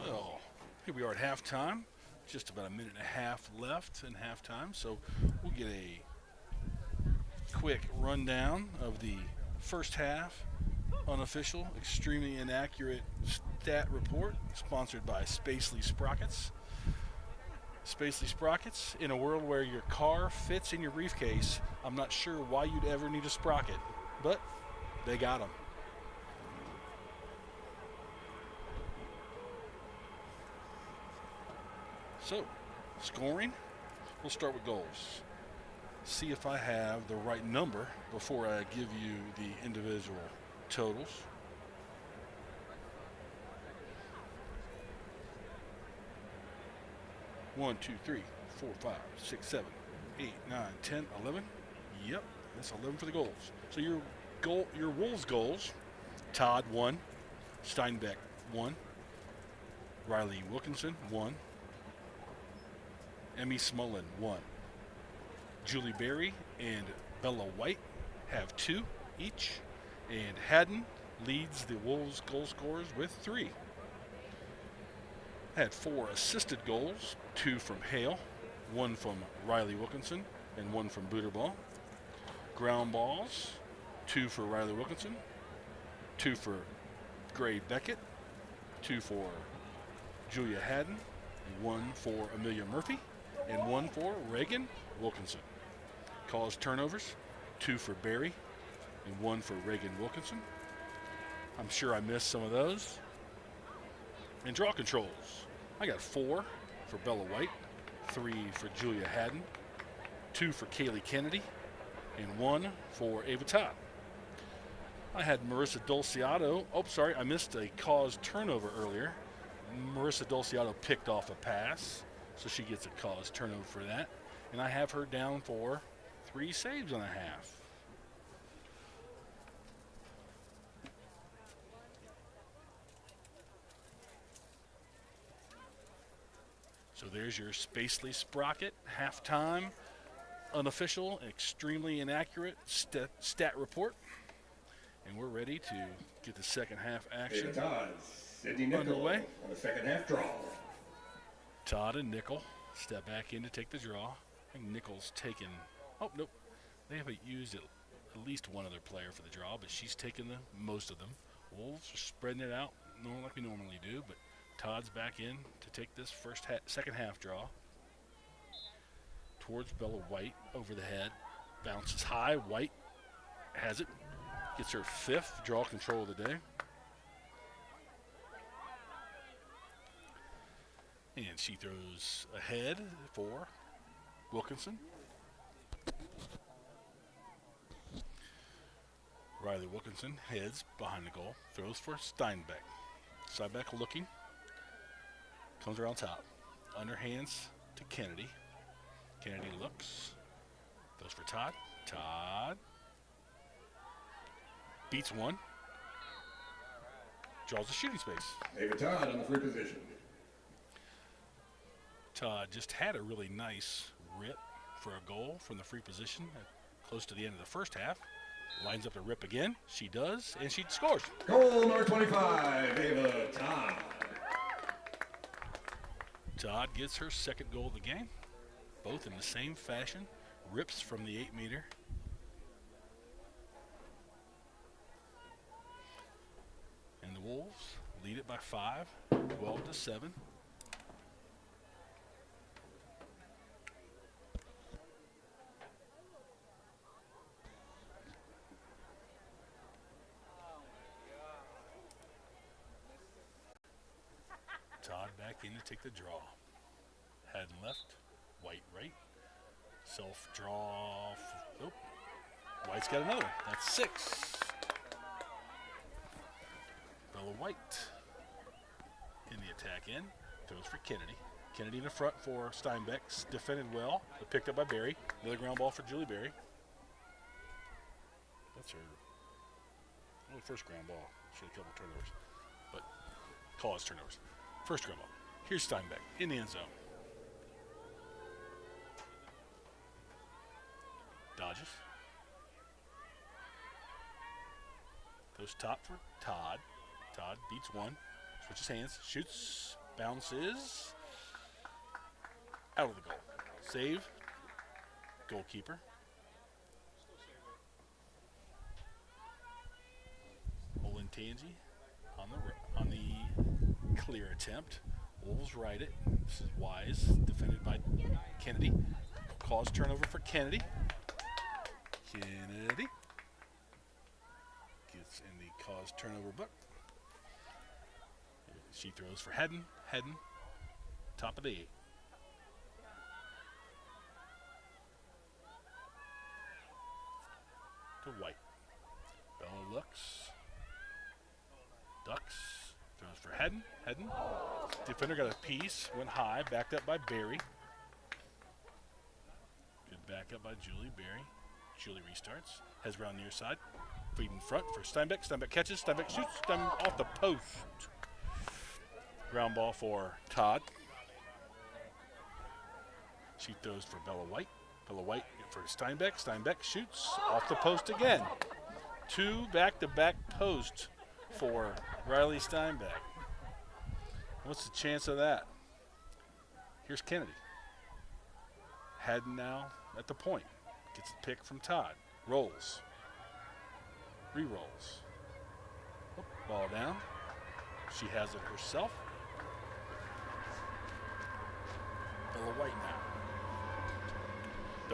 Well, here we are at halftime. Just about a minute and a half left in halftime, so we'll get a quick rundown of the first half unofficial, extremely inaccurate stat report sponsored by Spacely Sprockets. Spacely Sprockets, in a world where your car fits in your briefcase, I'm not sure why you'd ever need a sprocket, but they got them. So, scoring, we'll start with goals. See if I have the right number before I give you the individual totals. One, two, 3, 4, 5, 6, 7, 8, 9, 10, 11. Yep, that's 11 for the goals. So your Wolves goals: Todd 1, Steinbeck 1, Riley Wilkinson 1, Emmy Smullen 1. Julie Berry and Bella White have 2 each, and Haddon leads the Wolves goal scorers with 3. Had 4 assisted goals, 2 from Hale, 1 from Riley Wilkinson, and 1 from Booterball. Ground balls, 2 for Riley Wilkinson, 2 for Gray Beckett, 2 for Julia Haddon, and 1 for Amelia Murphy, and 1 for Reagan Wilkinson. Caused turnovers, 2 for Barry, and 1 for Reagan Wilkinson. I'm sure I missed some of those. And draw controls. I got 4 for Bella White, 3 for Julia Haddon, 2 for Kaylee Kennedy, and 1 for Ava Todd. I had Marissa Dulciato. Oh, sorry, I missed a caused turnover earlier. Marissa Dulciato picked off a pass, so she gets a caused turnover for that. And I have her down for 3 saves and a half. So there's your Spacely Sprocket halftime, unofficial, extremely inaccurate stat report. And we're ready to get the second half action underway. On the second half draw. Todd and Nickel step back in to take the draw. I think Nickel's taken, oh, nope. They haven't used at least one other player for the draw, but she's taken most of them. Wolves are spreading it out like we normally do, but Todd's back in to take this second half draw. Towards Bella White, over the head. Bounces high, White has it. Gets her 5th draw control of the day. And she throws ahead for Wilkinson. Riley Wilkinson heads behind the goal. Throws for Steinbeck. Steinbeck looking. Comes around top. Underhands to Kennedy. Kennedy looks. Throws for Todd. Todd. Beats one. Draws a shooting space. David Todd on the free position. Todd just had a really nice rip for a goal from the free position close to the end of the first half. Lines up the rip again. She does, and she scores. Goal number 25, Ava Todd. Todd gets her 2nd goal of the game, both in the same fashion. Rips from the 8-meter. And the Wolves lead it by 5, 12-7. Todd back in to take the draw. Haddon left, White right. Self-draw. Oh, White's got another. That's 6. Bella White in the attack end. Throws for Kennedy. Kennedy in the front for Steinbeck. Defended well, but picked up by Berry. Another ground ball for Julie Berry. That's her first ground ball. She had a couple turnovers, but caused turnovers. First ground ball. Here's Steinbeck in the end zone. Dodges. Goes top for Todd. Todd beats one. Switches hands. Shoots. Bounces. Out of the goal. Save. Goalkeeper. Olentangy on the clear attempt. Wolves right it. This is Wise. Defended by Kennedy. Cause turnover for Kennedy. Kennedy gets in the cause turnover book. She throws for Haddon. Haddon, top of the 8. To White. Bella looks. Ducks. Throws for Haddon. Haddon. Defender got a piece. Went high. Backed up by Berry. Good backup by Julie Berry. Julie restarts. Heads around near side. Feed in front for Steinbeck. Steinbeck catches. Steinbeck shoots. Steinbeck off the post. Ground ball for Todd. She throws for Bella White. Bella White for Steinbeck. Steinbeck shoots off the post again. 2 back-to-back posts for Riley Steinbeck. What's the chance of that? Here's Kennedy. Haddon now at the point. Gets a pick from Todd. Rolls. Re-rolls. Ball down. She has it herself.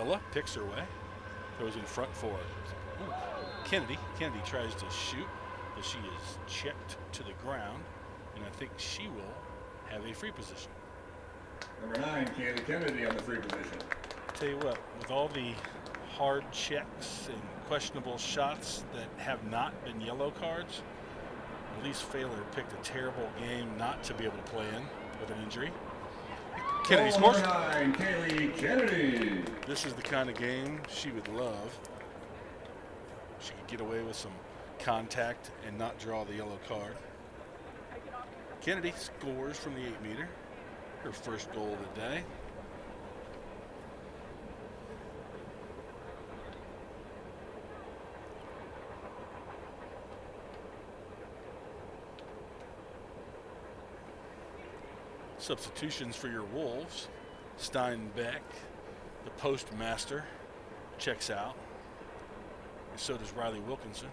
Bella picks her way. Throws in front for Kennedy. Kennedy tries to shoot, but she is checked to the ground, and I think she will have a free position. Number 9, Kaylee Kennedy on the free position. Tell you what, with all the hard checks and questionable shots that have not been yellow cards, Elise Failer picked a terrible game not to be able to play in with an injury. Kennedy Goal scores. number 9, Kaylee Kennedy. This is the kind of game she would love. She could get away with some contact and not draw the yellow card. Kennedy scores from the 8-meter. Her first goal of the day. Substitutions for your Wolves. Steinbeck, the postmaster, checks out. And so does Riley Wilkinson.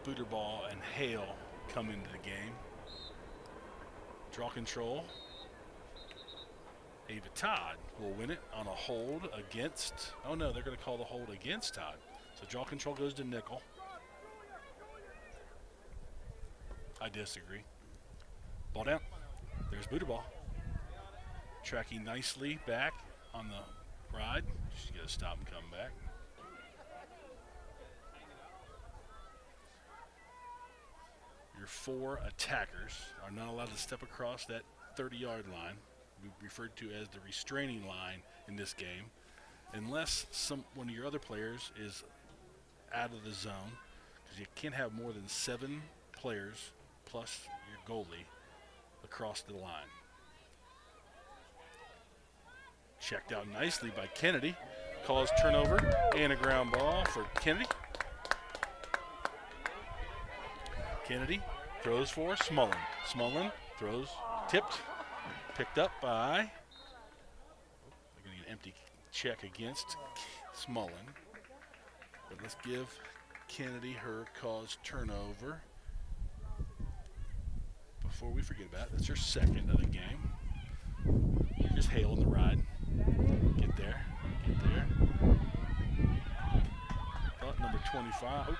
Booterball and Hale come into the game. Draw control. Ava Todd will win it on a hold against, oh no, they're going to call the hold against Todd. So draw control goes to Nickel. I disagree. Ball down. There's Booterball. Tracking nicely back on the ride. She's got to stop and come back. Your 4 attackers are not allowed to step across that 30-yard line, referred to as the restraining line in this game, unless one of your other players is out of the zone, because you can't have more than 7 players plus your goalie across the line. Checked out nicely by Kennedy. Calls turnover and a ground ball for Kennedy. Kennedy throws for Smullen. Smullen throws, tipped, picked up by, they're going to get an empty check against Smullen. But let's give Kennedy her cause turnover. Before we forget about it, that's her second of the game. Here's Hale in the ride. Get there, get there. Thought number 25. Oh,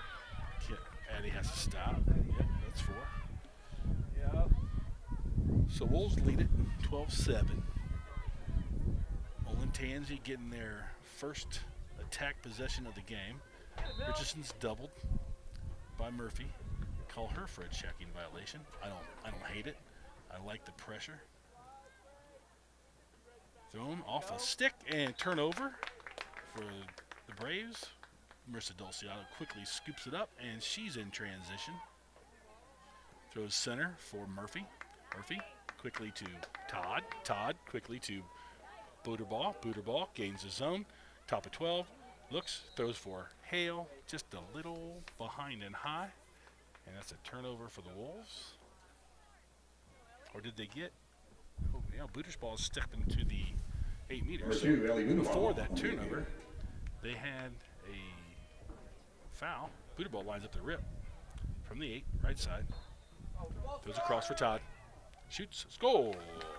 Addie has to stop. Yep, that's 4. Yep. So Wolves lead it 12-7. Olentangy getting their first attack possession of the game. Richardson's doubled by Murphy. Call her for a checking violation. I don't hate it. I like the pressure. Thrown off a stick and turnover for the Braves. Marissa Dulciato quickly scoops it up, and she's in transition. Throws center for Murphy. Murphy quickly to Todd. Todd quickly to Booterball. Booterball gains the zone. Top of 12. Looks, throws for Hale. Just a little behind and high. And that's a turnover for the Wolves. Or did they get... Oh, yeah, Booterball stepped into the 8 meters. Number 2, Ellie Booterball. Before that turnover, they had a foul. Booterball lines up the rip from the 8, right side. Throws across for Todd. Shoots, score.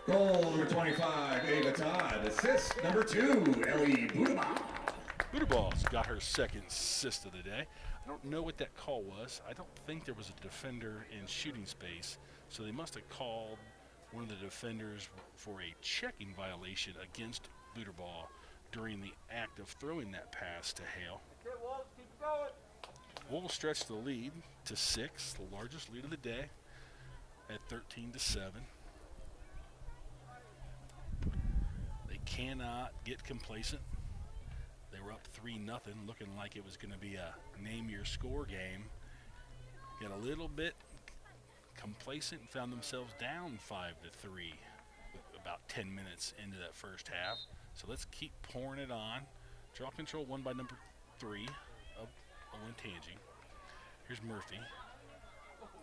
Goal number 25, Ava Todd. Assist number 2, Ellie Booterball. Booterball's got her second assist of the day. I don't know what that call was. I don't think there was a defender in shooting space, so they must have called one of the defenders for a checking violation against Booterball during the act of throwing that pass to Hale. Okay, Wolves, keep going. Wolves stretch the lead to 6, the largest lead of the day, at 13-7. They cannot get complacent. They were up 3-0, looking like it was going to be a name-your-score game. Got a little bit complacent and found themselves down 5-3 with about 10 minutes into that first half. So let's keep pouring it on. Draw control won by number 3 of Olentangy. Here's Murphy.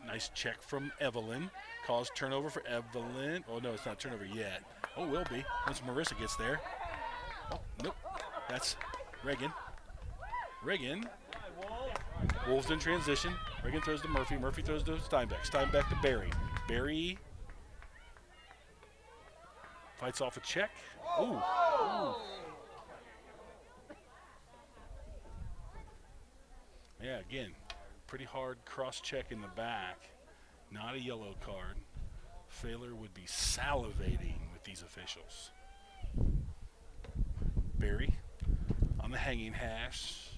Nice check from Evelyn. Cause turnover for Evelyn. Oh, no, it's not turnover yet. Oh, will be once Marissa gets there. Oh, nope. That's Reagan. Reagan. Wolves in transition. Reagan throws to Murphy. Murphy throws to Steinbeck. Steinbeck to Barry. Barry Fights off a check. Ooh. Ooh. Yeah, again, pretty hard cross check in the back. Not a yellow card. Failer would be salivating with these officials. Barry on the hanging hash,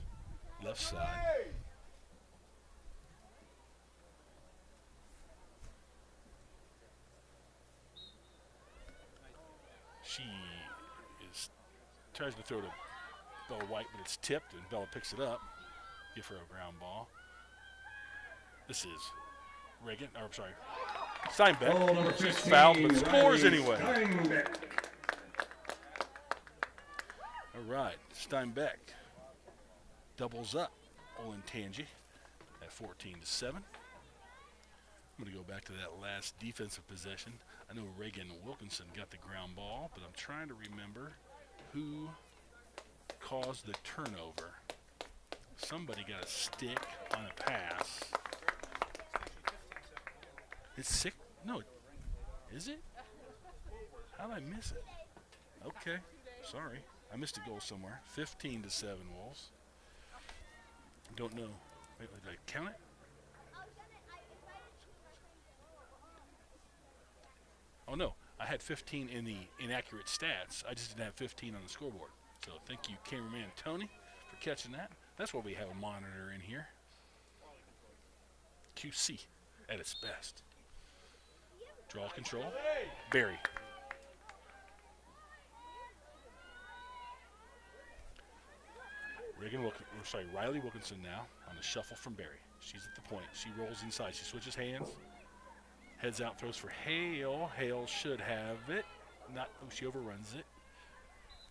left side. She tries to throw to Bella White, but it's tipped, and Bella picks it up. Give her a ground ball. This is Reagan, or I'm sorry, Steinbeck. Goal number She's 15, fouled, but scores Riley anyway. Steinbeck. All right, Steinbeck doubles up Olentangy at 14-7. I'm going to go back to that last defensive possession. I know Reagan Wilkinson got the ground ball, but I'm trying to remember who caused the turnover. Somebody got a stick on a pass. It's sick. No, is it? How did I miss it? Okay, sorry. I missed a goal somewhere. 15-7 Wolves. Don't know. Wait, did I count it? Oh, no. I had 15 in the inaccurate stats. I just didn't have 15 on the scoreboard. So thank you, cameraman Tony, for catching that. That's why we have a monitor in here. QC at its best. Draw control. Barry. Riley Wilkinson now on the shuffle from Barry. She's at the point. She rolls inside. She switches hands. Heads out, throws for Hale. Hale should have it. Not, oh, she overruns it,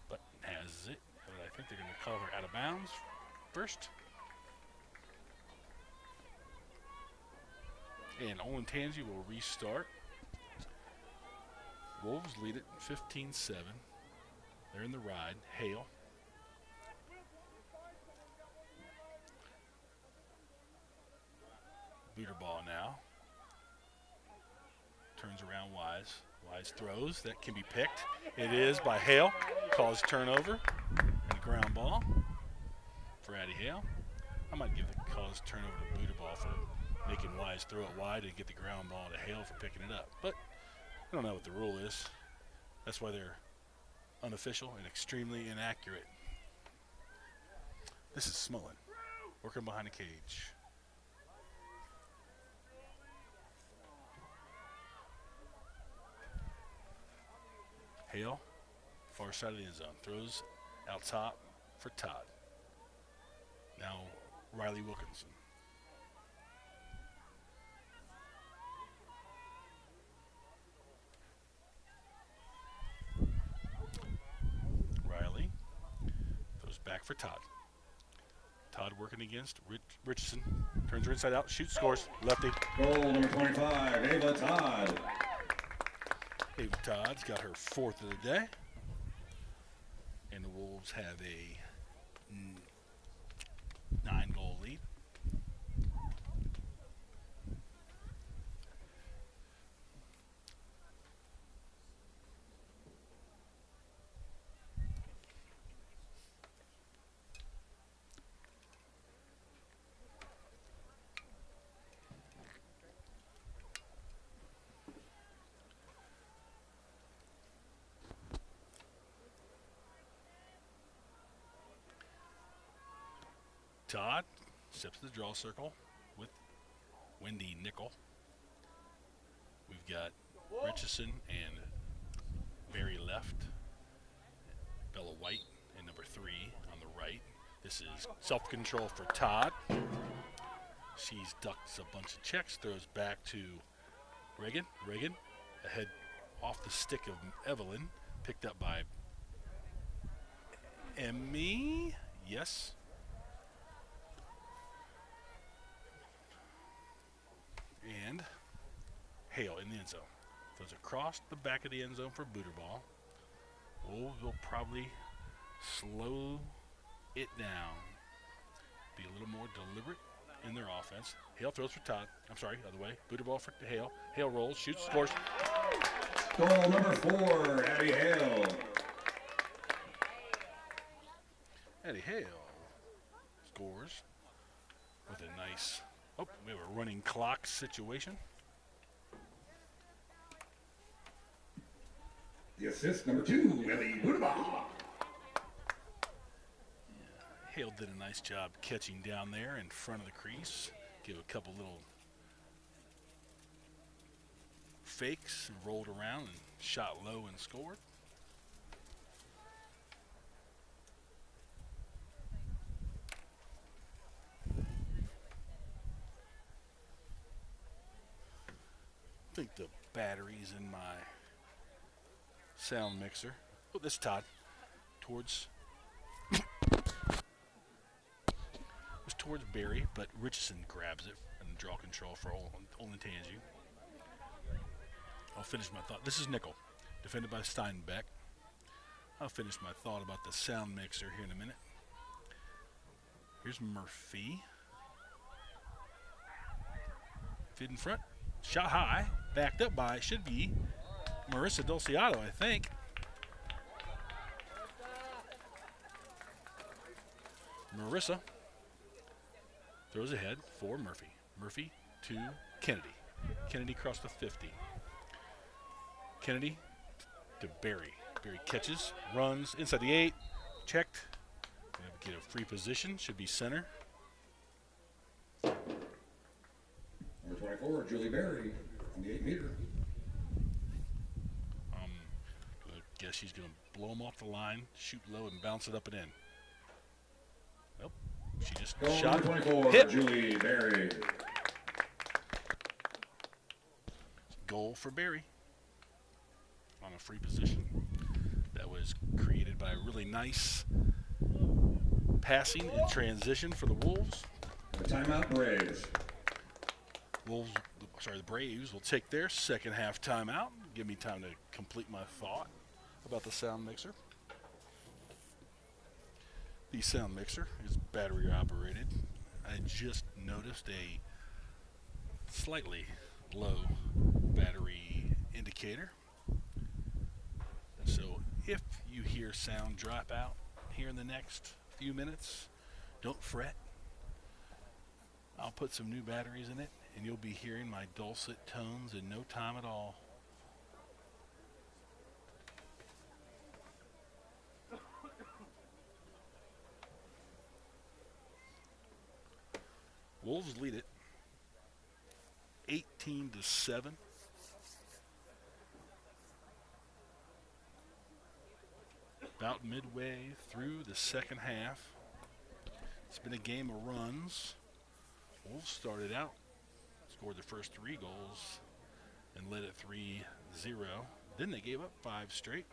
but has it. But I think they're going to call her out of bounds first. And Olentangy will restart. Wolves lead it 15-7. They're in the ride. Hale. Booter ball now. Turns around Wise. Wise throws. That can be picked. It is by Hale. Calls turnover. And a ground ball for Addie Hale. I might give the cause turnover to Booter ball for making Wise throw it wide and get the ground ball to Hale for picking it up. But I don't know what the rule is. That's why they're unofficial and extremely inaccurate. This is Smullen working behind the cage. Hale, far side of the end zone, throws out top for Todd. Now Riley Wilkinson. Riley throws back for Todd. Todd working against Richardson. Turns her inside out, shoots, scores. Lefty. Goal number 25, Ava Todd. Ava Todd's got her fourth of the day. And the Wolves have a 9-goal lead. Todd steps to the draw circle with Wendy Nickel. We've got Richardson and Barry left. Bella White and number 3 on the right. This is self-control for Todd. She's ducks a bunch of checks, throws back to Reagan. Reagan ahead off the stick of Evelyn, picked up by Emmy. Yes. And Hale in the end zone. Throws across the back of the end zone for Booter ball. Wolves will probably slow it down. Be a little more deliberate in their offense. Hale throws for Todd. I'm sorry, other way. Booter ball for Hale. Hale rolls, shoots, scores. Goal number 4, Abby Hale. Eddie Hale scores with a nice, oh, we have a running clock situation. The assist number 2, Ellie Budabaugh. Hale did a nice job catching down there in front of the crease. Give a couple little fakes and rolled around and shot low and scored. I think the battery's in my sound mixer. Oh, this is Todd. Towards towards Barry, but Richardson grabs it and draw control for Olentangy. I'll finish my thought. This is Nickel, defended by Steinbeck. I'll finish my thought about the sound mixer here in a minute. Here's Murphy. Feed in front. Shot high. Backed up by, should be Marissa Dulciato, I think. Marissa throws ahead for Murphy. Murphy to Kennedy. Kennedy across the 50. Kennedy to Barry. Barry catches, runs inside the 8. Checked. Gonna get a free position. Should be center. Number 24, Julie Berry on the 8-meter. I guess she's going to blow him off the line, shoot low, and bounce it up and in. Nope. She just Goal shot. number 24, Hit. Julie Berry. Goal for Barry on a free position. That was created by a really nice passing and transition for the Wolves. The timeout, Braves. The Braves will take their second half timeout. Give me time to complete my thought about the sound mixer. The sound mixer is battery operated. I just noticed a slightly low battery indicator. So if you hear sound drop out here in the next few minutes, don't fret. I'll put some new batteries in it, and you'll be hearing my dulcet tones in no time at all. Wolves lead it 18-7. About midway through the second half. It's been a game of runs. Wolves started out, scored the first 3 goals, and led it 3-0. Then they gave up 5 straight,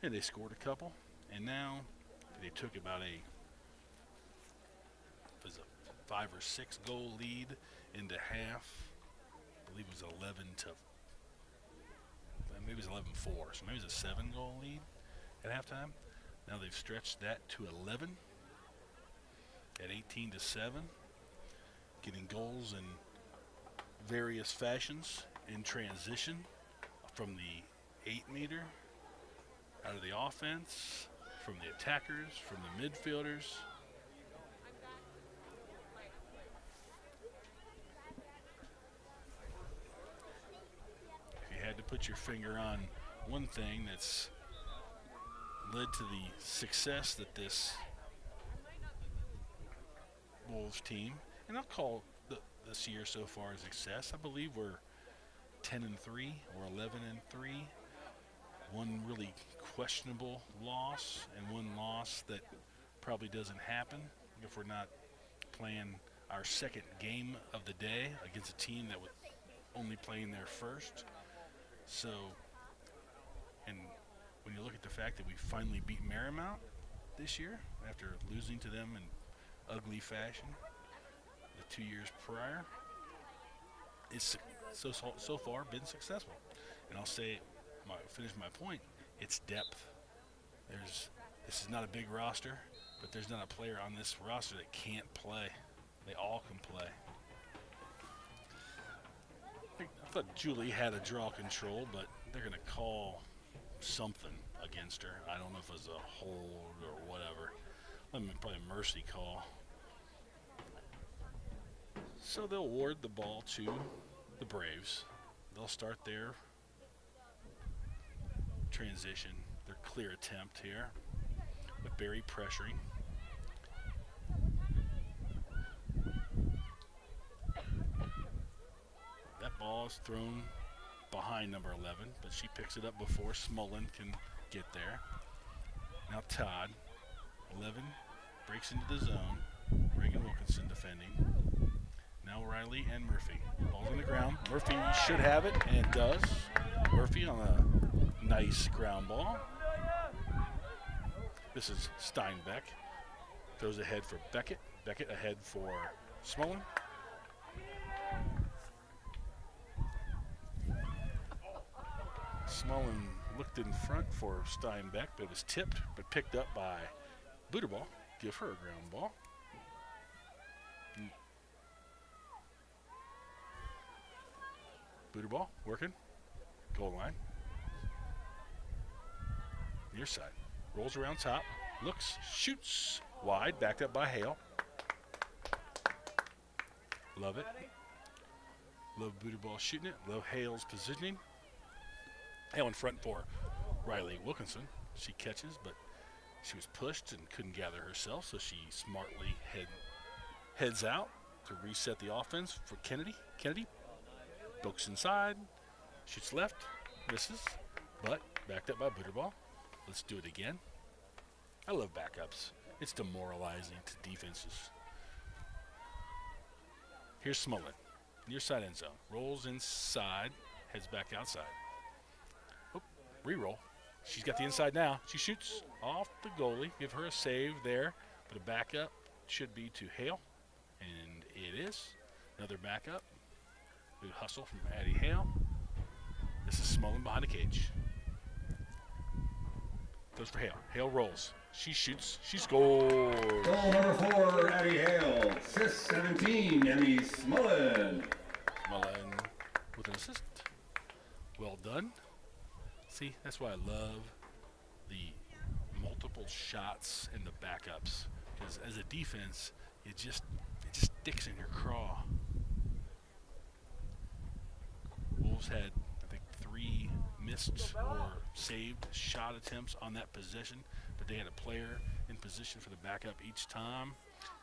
and they scored a couple. And now they took about a 5 or 6 goal lead into half. I believe it was 11-4. So maybe it's a 7-goal lead at halftime. Now they've stretched that to 11 at 18-7. Getting goals in various fashions in transition from the 8-meter, out of the offense, from the attackers, from the midfielders. If you had to put your finger on one thing that's led to the success that this Wolves team, and I'll call this year so far a success. I believe we're 10-3 or 11-3. One really questionable loss and one loss that probably doesn't happen if we're not playing our second game of the day against a team that was only playing their first. So, and when you look at the fact that we finally beat Marymount this year after losing to them in ugly fashion the 2 years prior, it's so far been successful. And I'll say, finish my point, it's depth. This is not a big roster, but there's not a player on this roster that can't play. They all can play. I thought Julie had a draw control, but they're going to call something against her. I don't know if it was a hold or whatever. Probably a mercy call. So they'll award the ball to the Braves. They'll start their transition, their clear attempt here with Barry pressuring. That ball is thrown behind number 11, but she picks it up before Smullen can get there. Now Todd, 11, breaks into the zone. Reagan Wilkinson defending. Now Riley and Murphy. Ball's on the ground. Murphy should have it, and does. Murphy on a nice ground ball. This is Steinbeck. Throws ahead for Beckett. Beckett ahead for Smullen. Smullen looked in front for Steinbeck, but it was tipped, but picked up by Booterball. Give her a ground ball. Booterball working. Goal line. Near side. Rolls around top. Looks. Shoots. Wide. Backed up by Hale. Love it. Love Booterball shooting it. Love Hale's positioning. Hale in front for Riley Wilkinson. She catches, but she was pushed and couldn't gather herself, so she smartly heads out to reset the offense for Kennedy. Kennedy books inside, shoots left, misses, but backed up by Booterball. Let's do it again. I love backups. It's demoralizing to defenses. Here's Smullen, near side end zone. Rolls inside, heads back outside. Oh, re-roll. She's got the inside now. She shoots off the goalie. Give her a save there, but a backup should be to Hale, and it is. Another backup. Good hustle from Addie Hale. This is Smullen behind the cage. Goes for Hale. Hale rolls. She shoots. She scores. Goal number 4, Addie Hale. Assist 17, Emmy Smullen. Smullen with an assist. Well done. See, that's why I love the multiple shots and the backups. Because as a defense, it just sticks in your craw. Wolves had, I think, 3 missed or saved shot attempts on that possession, but they had a player in position for the backup each time,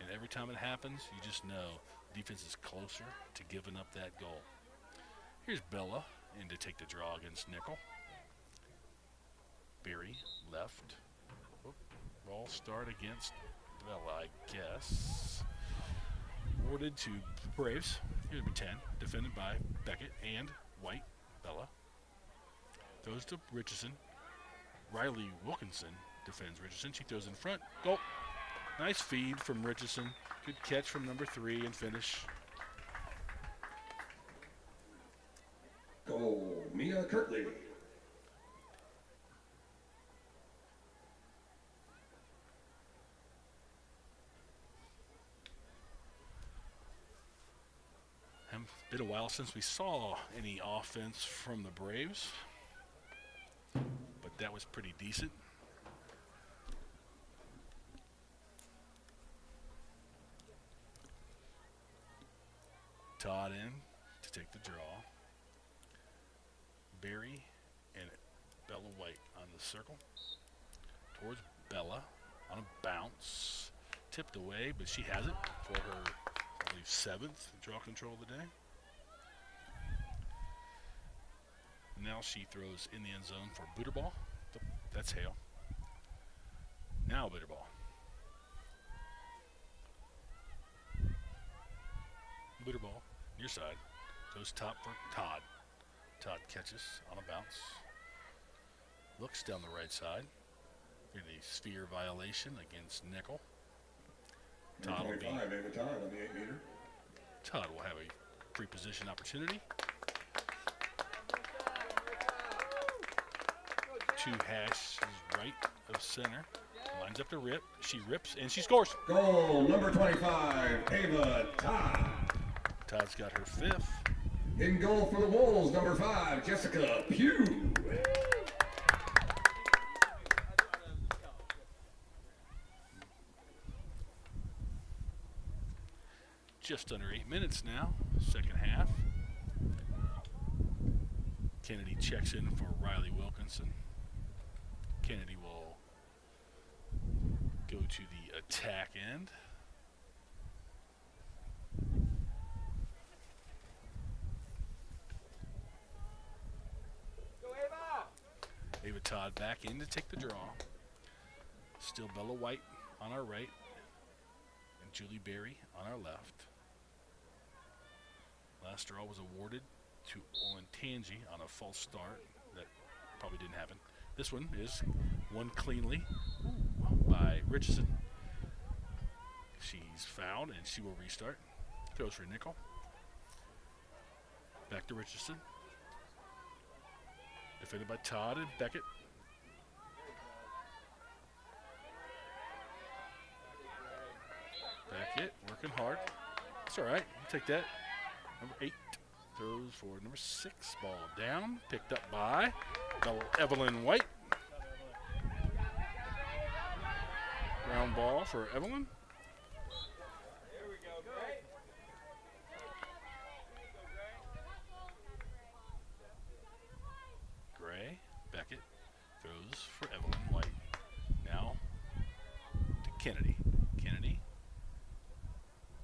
and every time it happens, you just know the defense is closer to giving up that goal. Here's Bella in to take the draw against Nickel. Berry left. Ball start against Bella, I guess. Awarded to Braves. Here's number 10, defended by Beckett and White. Bella throws to Richardson. Riley Wilkinson defends Richardson. She throws in front. Goal. Nice feed from Richardson. Good catch from number 3 and finish. Goal, Mia Kirtley. It's been a while since we saw any offense from the Braves, but that was pretty decent. Todd in to take the draw. Berry and Bella White on the circle. Towards Bella on a bounce. Tipped away, but she has it for her, I believe, 7th draw control of the day. Now she throws in the end zone for Booterball. That's Hale. Now Booterball. Booterball, near side. Goes top for Todd. Todd catches on a bounce. Looks down the right side. In a sphere violation against Nickel. Todd will be. Todd on the 8-meter. Todd will have a free position opportunity. 2 hashes right of center. Lines up to rip. She rips and she scores. Goal number 25, Ava Todd. Todd's got her 5th. In goal for the Wolves, number 5, Jessica Pugh. Just under 8 minutes now, second half. Kennedy checks in for Riley Wilkinson. Kennedy will go to the attack end. Go Ava! Ava Todd back in to take the draw. Still Bella White on our right and Julie Berry on our left. Last draw was awarded to Olentangy on a false start. That probably didn't happen. This one is won cleanly by Richardson. She's fouled and she will restart. Throws for Nickel. Back to Richardson. Defended by Todd and Beckett. Beckett working hard. It's all right. We'll take that. Number 8 throws for number 6. Ball down. Picked up by Evelyn White. Ground ball for Evelyn. There we go, Gray. Gray. Beckett throws for Evelyn White. Now to Kennedy. Kennedy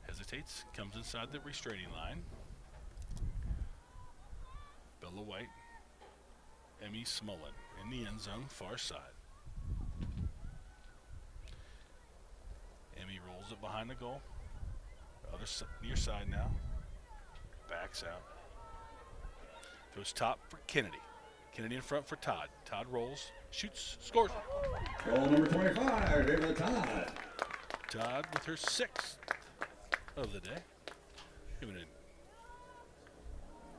hesitates. Comes inside the restraining line. Bella White, Emmy Smullen in the end zone, far side. Emmy rolls it behind the goal. Other near side now. Backs out. Throws top for Kennedy. Kennedy in front for Todd. Todd rolls, shoots, scores. Goal number 25, Ava Todd. Todd with her 6th of the day. Giving it.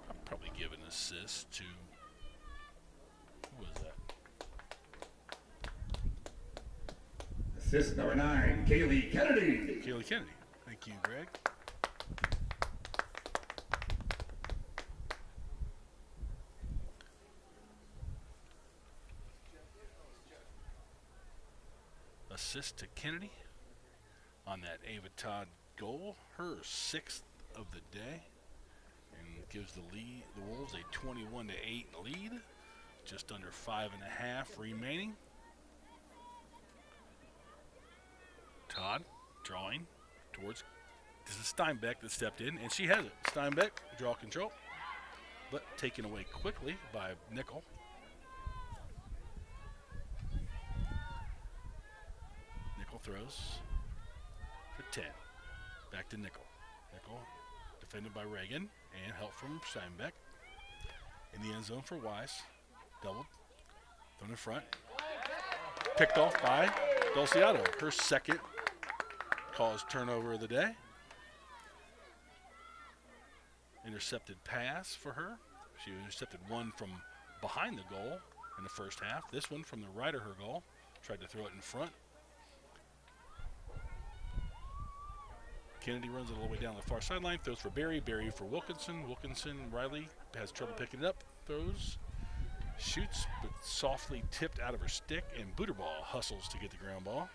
I'll probably give an assist to, who was that? Assist number 9, Kaylee Kennedy. Kaylee Kennedy. Thank you, Greg. Assist to Kennedy on that Ava Todd goal. Her 6th of the day. And gives the Wolves a 21-8 lead. Just under 5.5 remaining. Todd drawing towards, this is Steinbeck that stepped in, and she has it. Steinbeck, draw control, but taken away quickly by Nickel. Nickel throws for 10. Back to Nickel. Nickel defended by Reagan, and help from Steinbeck. In the end zone for Weiss. Doubled. Thrown in front. Picked off by Dulciato. Her 2nd caused turnover of the day. Intercepted pass for her. She intercepted one from behind the goal in the first half. This one from the right of her goal. Tried to throw it in front. Kennedy runs it all the way down the far sideline. Throws for Berry. Berry for Wilkinson. Wilkinson, Riley has trouble picking it up. Throws. Shoots, but softly tipped out of her stick. And Booterball hustles to get the ground ball.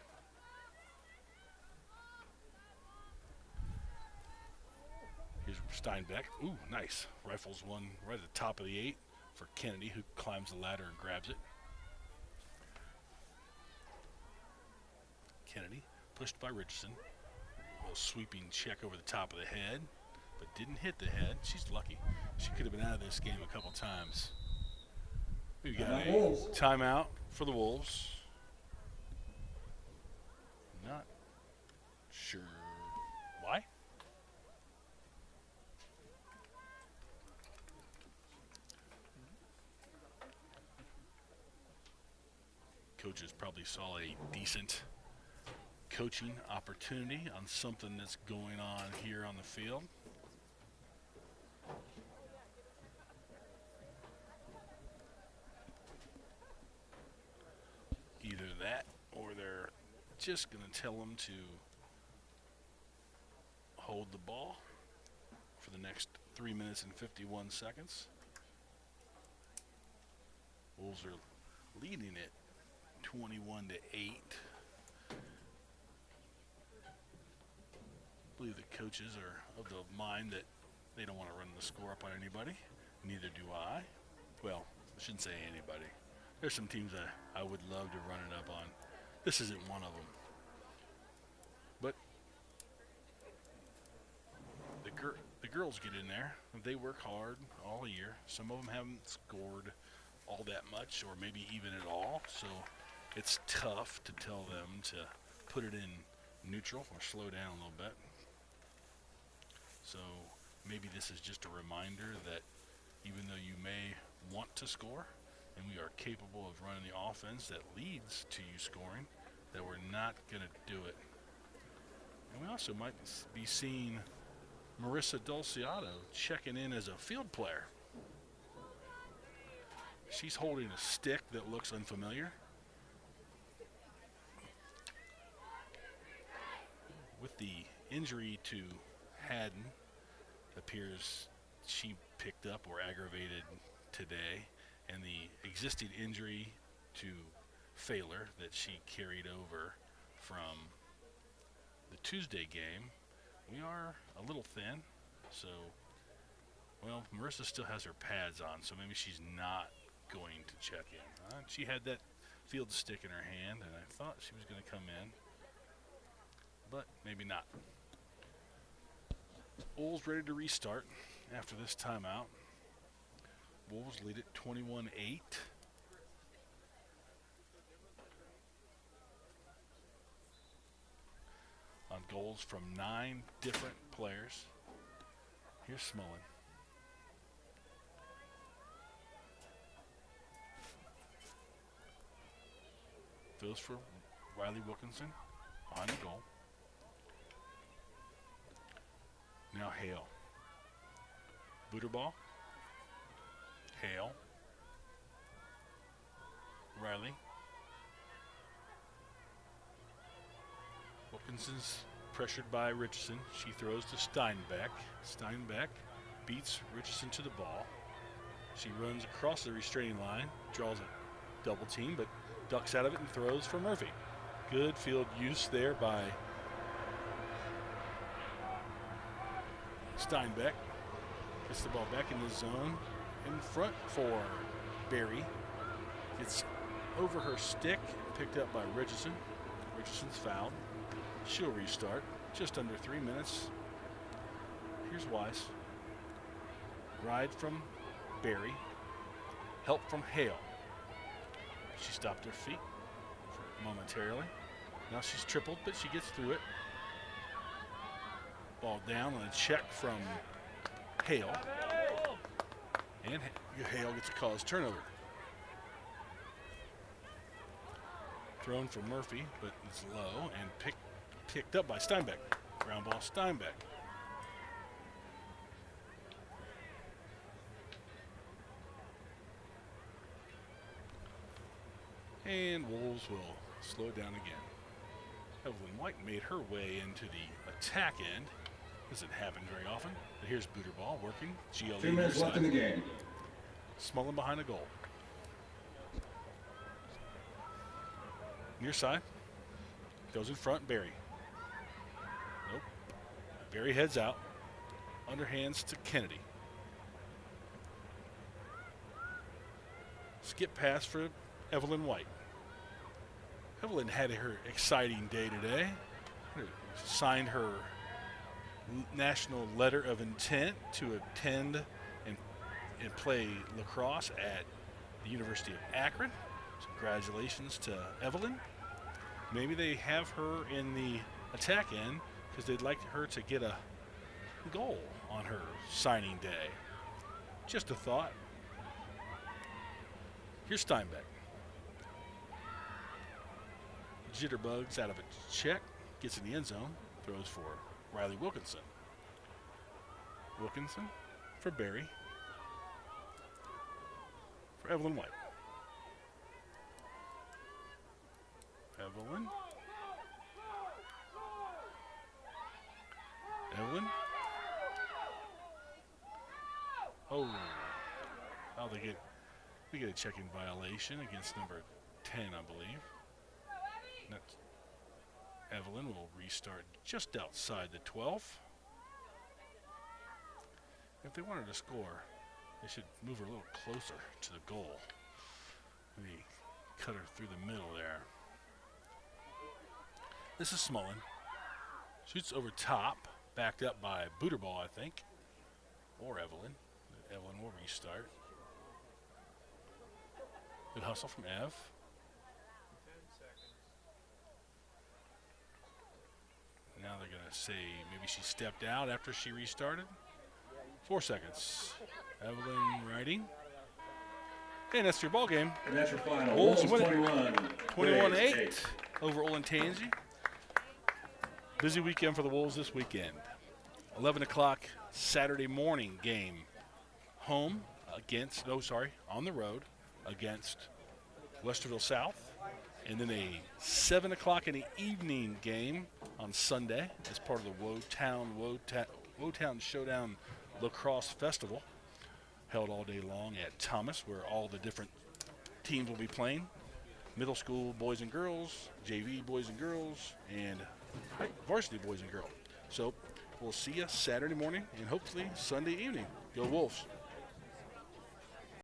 Here's Steinbeck. Ooh, nice. Rifles one right at the top of the 8 for Kennedy, who climbs the ladder and grabs it. Kennedy pushed by Richardson. A little sweeping check over the top of the head, but didn't hit the head. She's lucky. She could have been out of this game a couple times. We got a timeout for the Wolves. Not sure why. Coaches probably saw a decent coaching opportunity on something that's going on here on the field. Either that or they're just going to tell them to hold the ball for the next 3 minutes and 51 seconds. Wolves are leading it 21-8. I believe the coaches are of the mind that they don't want to run the score up on anybody. Neither do I. Well, I shouldn't say anybody. There's some teams that I would love to run it up on. This isn't one of them. But the girls get in there. They work hard all year. Some of them haven't scored all that much or maybe even at all. So it's tough to tell them to put it in neutral or slow down a little bit. So maybe this is just a reminder that even though you may want to score and we are capable of running the offense that leads to you scoring, that we're not going to do it. And we also might be seeing Marissa Dulciato checking in as a field player. She's holding a stick that looks unfamiliar. With the injury to Haddon, appears she picked up or aggravated today, and the existing injury to Failer that she carried over from the Tuesday game, we are a little thin. So, well, Marissa still has her pads on, so maybe she's not going to check in. She had that field stick in her hand, and I thought she was going to come in, but maybe not. Wolves ready to restart after this timeout. Wolves lead it 21-8. On goals from 9 different players. Here's Smullen. Throws for Riley Wilkinson behind the goal. Now Hale. Booter ball. Hale. Riley. Wilkinson's pressured by Richardson. She throws to Steinbeck. Steinbeck beats Richardson to the ball. She runs across the restraining line, draws a double team, but ducks out of it and throws for Murphy. Good field use there by Steinbeck. Gets the ball back in the zone. In front for Berry. It's over her stick, picked up by Richardson. Richardson's fouled. She'll restart. Just under 3 minutes. Here's Weiss. Ride from Berry. Help from Hale. She stopped her feet momentarily. Now she's tripled, but she gets through it. Ball down on a check from Hale. And Hale gets a cause turnover. Thrown for Murphy, but it's low and picked up by Steinbeck. Ground ball Steinbeck. And Wolves will slow it down again. Evelyn White made her way into the attack end. Doesn't happen very often. But here's Booter ball working. GLE 2 minutes left in the game. Smullen behind the goal. Near side. Goes in front, Berry. Nope. Berry heads out. Underhands to Kennedy. Skip pass for Evelyn White. Evelyn had her exciting day today. Signed her national letter of intent to attend and play lacrosse at the University of Akron. So congratulations to Evelyn. Maybe they have her in the attack end because they'd like her to get a goal on her signing day. Just a thought. Here's Steinbeck. Jitterbugs out of a check, gets in the end zone, throws for Riley Wilkinson. Wilkinson for Berry. For Evelyn White. Evelyn. foul. We get a checking violation against number 10, I believe. That's Evelyn will restart just outside the 12. If they wanted to score, they should move her a little closer to the goal. Maybe cut her through the middle there. This is Smullen. Shoots over top, backed up by Booterball, I think, or Evelyn. Evelyn will restart. Good hustle from Ev. 10 seconds. Now they're going to say maybe she stepped out after she restarted. 4 seconds. Evelyn riding. And that's your ball game. And that's your final. Wolves Wolves win it. 21-8 over Olentangy. Busy weekend for the Wolves this weekend. 11 o'clock Saturday morning game. On the road against Westerville South. And then a 7 o'clock in the evening game on Sunday as part of the Wotown Showdown Lacrosse Festival, held all day long at Thomas, where all the different teams will be playing. Middle school boys and girls, JV boys and girls, and varsity boys and girls. So we'll see you Saturday morning and hopefully Sunday evening. Go Wolves.